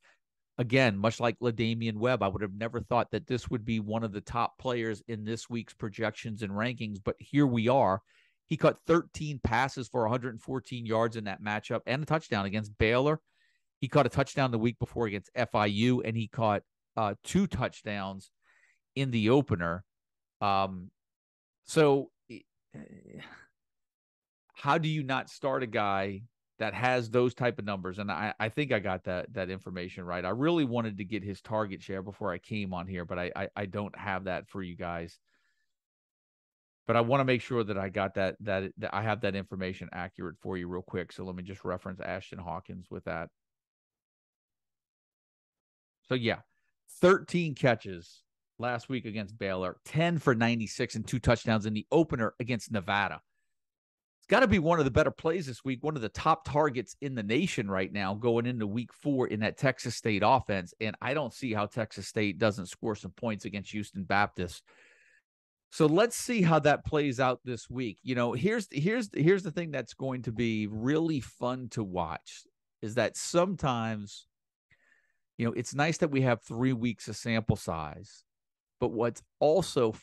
Again, much like LaDamian Webb, I would have never thought that this would be one of the top players in this week's projections and rankings, but here we are. He caught 13 passes for 114 yards in that matchup and a touchdown against Baylor. He caught a touchdown the week before against FIU, and he caught 2 touchdowns in the opener. So how do you not start a guy that has those type of numbers? And I think I got that information right. I really wanted to get his target share before I came on here, but I don't have that for you guys. But I want to make sure that I got that I have that information accurate for you real quick. So let me just reference Ashton Hawkins with that. So yeah, 13 catches last week against Baylor, 10 for 96 and 2 touchdowns in the opener against Nevada. It's got to be one of the better plays this week, one of the top targets in the nation right now going into week 4 in that Texas State offense. And I don't see how Texas State doesn't score some points against Houston Baptist. So let's see how that plays out this week. Here's the thing that's going to be really fun to watch is that sometimes, it's nice that we have 3 weeks of sample size, but what's also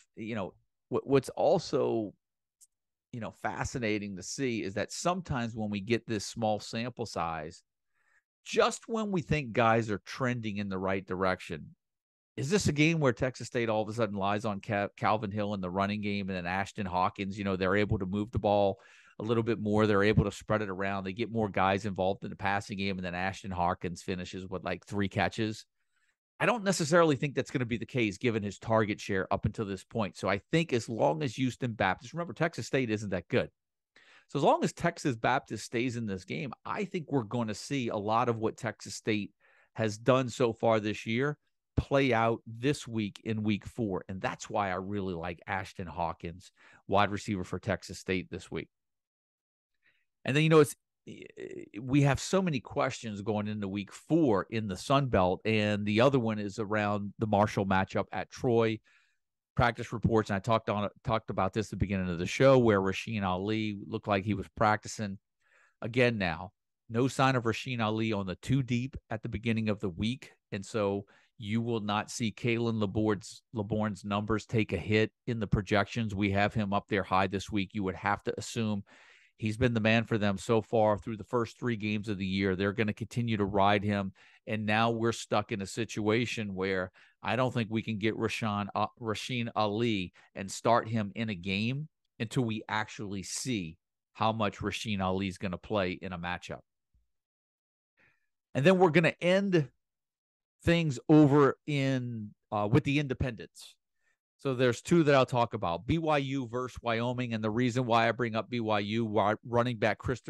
fascinating to see is that sometimes when we get this small sample size, just when we think guys are trending in the right direction, is this a game where Texas State all of a sudden lies on Calvin Hill in the running game and then Ashton Hawkins, they're able to move the ball a little bit more. They're able to spread it around. They get more guys involved in the passing game, and then Ashton Hawkins finishes with 3 catches. I don't necessarily think that's going to be the case given his target share up until this point. So I think as long as Houston Baptist, remember, Texas State isn't that good. So as long as Texas Baptist stays in this game, I think we're going to see a lot of what Texas State has done so far this year play out this week in week 4. And that's why I really like Ashton Hawkins, wide receiver for Texas State this week. And then, we have so many questions going into week 4 in the Sun Belt, and the other one is around the Marshall matchup at Troy. Practice reports, and I talked about this at the beginning of the show, where Rasheen Ali looked like he was practicing again now. No sign of Rasheen Ali on the 2 deep at the beginning of the week, and so you will not see Kalen Laborn's numbers take a hit in the projections. We have him up there high this week. You would have to assume he's been the man for them so far through the first 3 games of the year. They're going to continue to ride him. And now we're stuck in a situation where I don't think we can get Rasheen Ali and start him in a game until we actually see how much Rasheen Ali is going to play in a matchup. And then we're going to end things over in with the independents. So there's 2 that I'll talk about: BYU versus Wyoming, and the reason why I bring up BYU, running back Chris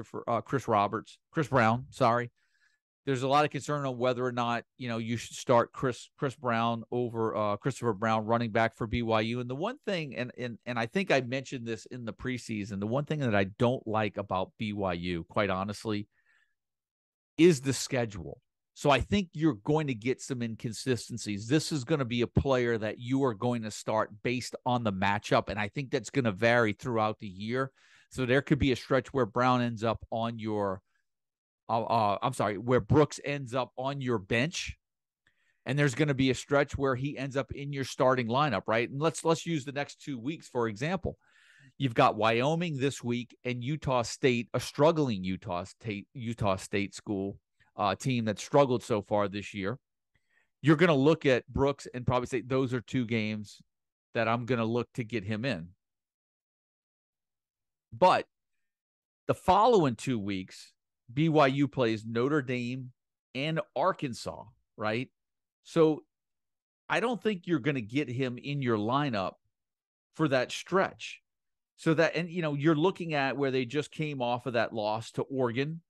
Brown. There's a lot of concern on whether or not, you should start Chris Brown over Christopher Brown, running back for BYU. And the one thing, and I think I mentioned this in the preseason, the one thing that I don't like about BYU, quite honestly, is the schedule. So I think you're going to get some inconsistencies. This is going to be a player that you are going to start based on the matchup, and I think that's going to vary throughout the year. So there could be a stretch where Brown ends up on your where Brooks ends up on your bench, and there's going to be a stretch where he ends up in your starting lineup, right? And let's use the next 2 weeks, for example. You've got Wyoming this week and Utah State, a struggling Utah State school team that struggled so far this year. You're going to look at Brooks and probably say those are 2 games that I'm going to look to get him in. But the following 2 weeks, BYU plays Notre Dame and Arkansas, right? So I don't think you're going to get him in your lineup for that stretch. So that, and, you're looking at where they just came off of that loss to Oregon,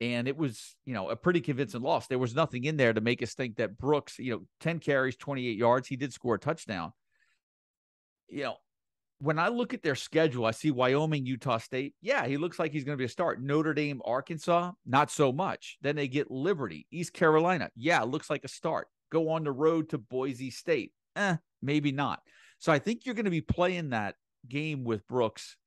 and it was, a pretty convincing loss. There was nothing in there to make us think that Brooks, 10 carries, 28 yards, he did score a touchdown. When I look at their schedule, I see Wyoming, Utah State. Yeah, he looks like he's going to be a start. Notre Dame, Arkansas, not so much. Then they get Liberty, East Carolina. Yeah, looks like a start. Go on the road to Boise State. Maybe not. So I think you're going to be playing that game with Brooks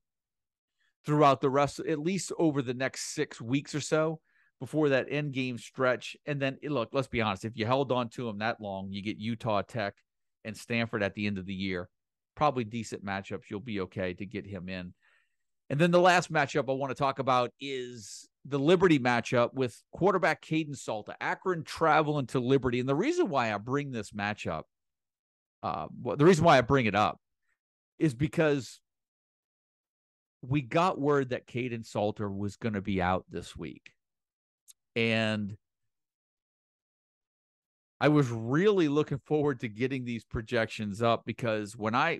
throughout the rest, at least over the next 6 weeks or so, before that end game stretch. And then, look, let's be honest. If you held on to him that long, you get Utah Tech and Stanford at the end of the year. Probably decent matchups. You'll be okay to get him in. And then the last matchup I want to talk about is the Liberty matchup with quarterback Caden Salter. Akron traveling to Liberty. And the reason why I bring this matchup, the reason why I bring it up is because we got word that Caden Salter was going to be out this week. And I was really looking forward to getting these projections up, because when I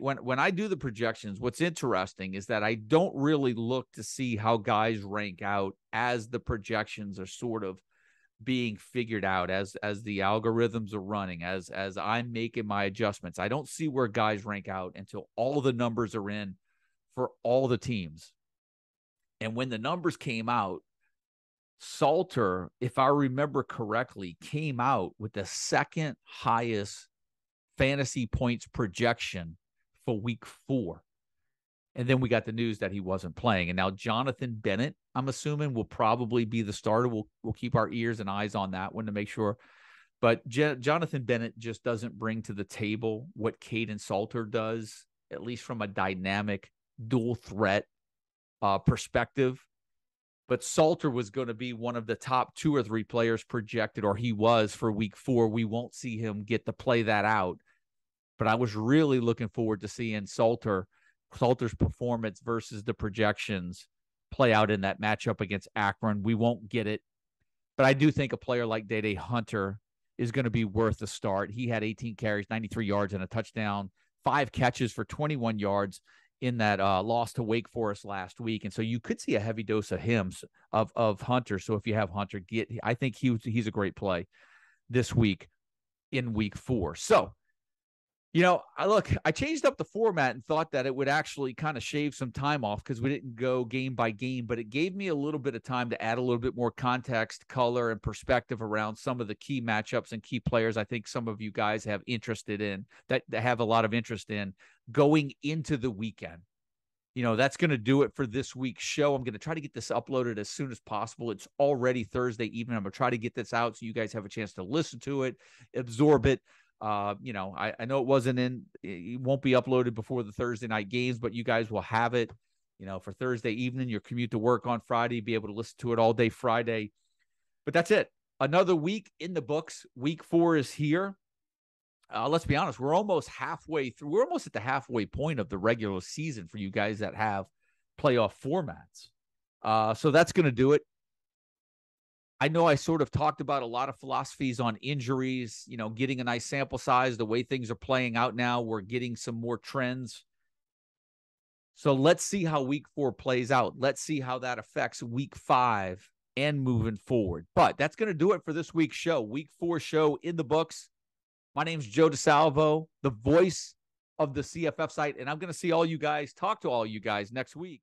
do the projections, what's interesting is that I don't really look to see how guys rank out as the projections are sort of being figured out, as the algorithms are running, as I'm making my adjustments. I don't see where guys rank out until all the numbers are in for all the teams. And when the numbers came out, Salter, if I remember correctly, came out with the second highest fantasy points projection for week 4. And then we got the news that he wasn't playing. And now Jonathan Bennett, I'm assuming, will probably be the starter. We'll keep our ears and eyes on that one to make sure. But Jonathan Bennett just doesn't bring to the table what Caden Salter does, at least from a dynamic dual threat perspective. But Salter was going to be one of the top 2 or 3 players projected, or he was, for week 4. We won't see him get to play that out. But I was really looking forward to seeing Salter's performance versus the projections play out in that matchup against Akron. We won't get it. But I do think a player like Day Hunter is going to be worth a start. He had 18 carries, 93 yards, and a touchdown, 5 catches for 21 yards in that loss to Wake Forest last week. And so you could see a heavy dose of him, of Hunter. So if you have Hunter, I think he's a great play this week in week 4. So, I changed up the format and thought that it would actually kind of shave some time off, because we didn't go game by game, but it gave me a little bit of time to add a little bit more context, color, and perspective around some of the key matchups and key players I think some of you guys have interested in, that have a lot of interest in going into the weekend. That's going to do it for this week's show. I'm going to try to get this uploaded as soon as possible. It's already Thursday evening. I'm going to try to get this out so you guys have a chance to listen to it, absorb it. I know it won't be uploaded before the Thursday night games, but you guys will have it, for Thursday evening, your commute to work on Friday, be able to listen to it all day Friday. But that's it. Another week in the books. Week 4 is here. Let's be honest, we're almost halfway through. We're almost at the halfway point of the regular season for you guys that have playoff formats. So that's going to do it. I know I sort of talked about a lot of philosophies on injuries, getting a nice sample size, the way things are playing out now. We're getting some more trends. So let's see how week 4 plays out. Let's see how that affects week 5 and moving forward. But that's going to do it for this week's show. Week 4 show in the books. My name's Joe DeSalvo, the voice of the CFF site, and I'm going to see all you guys, talk to all you guys next week.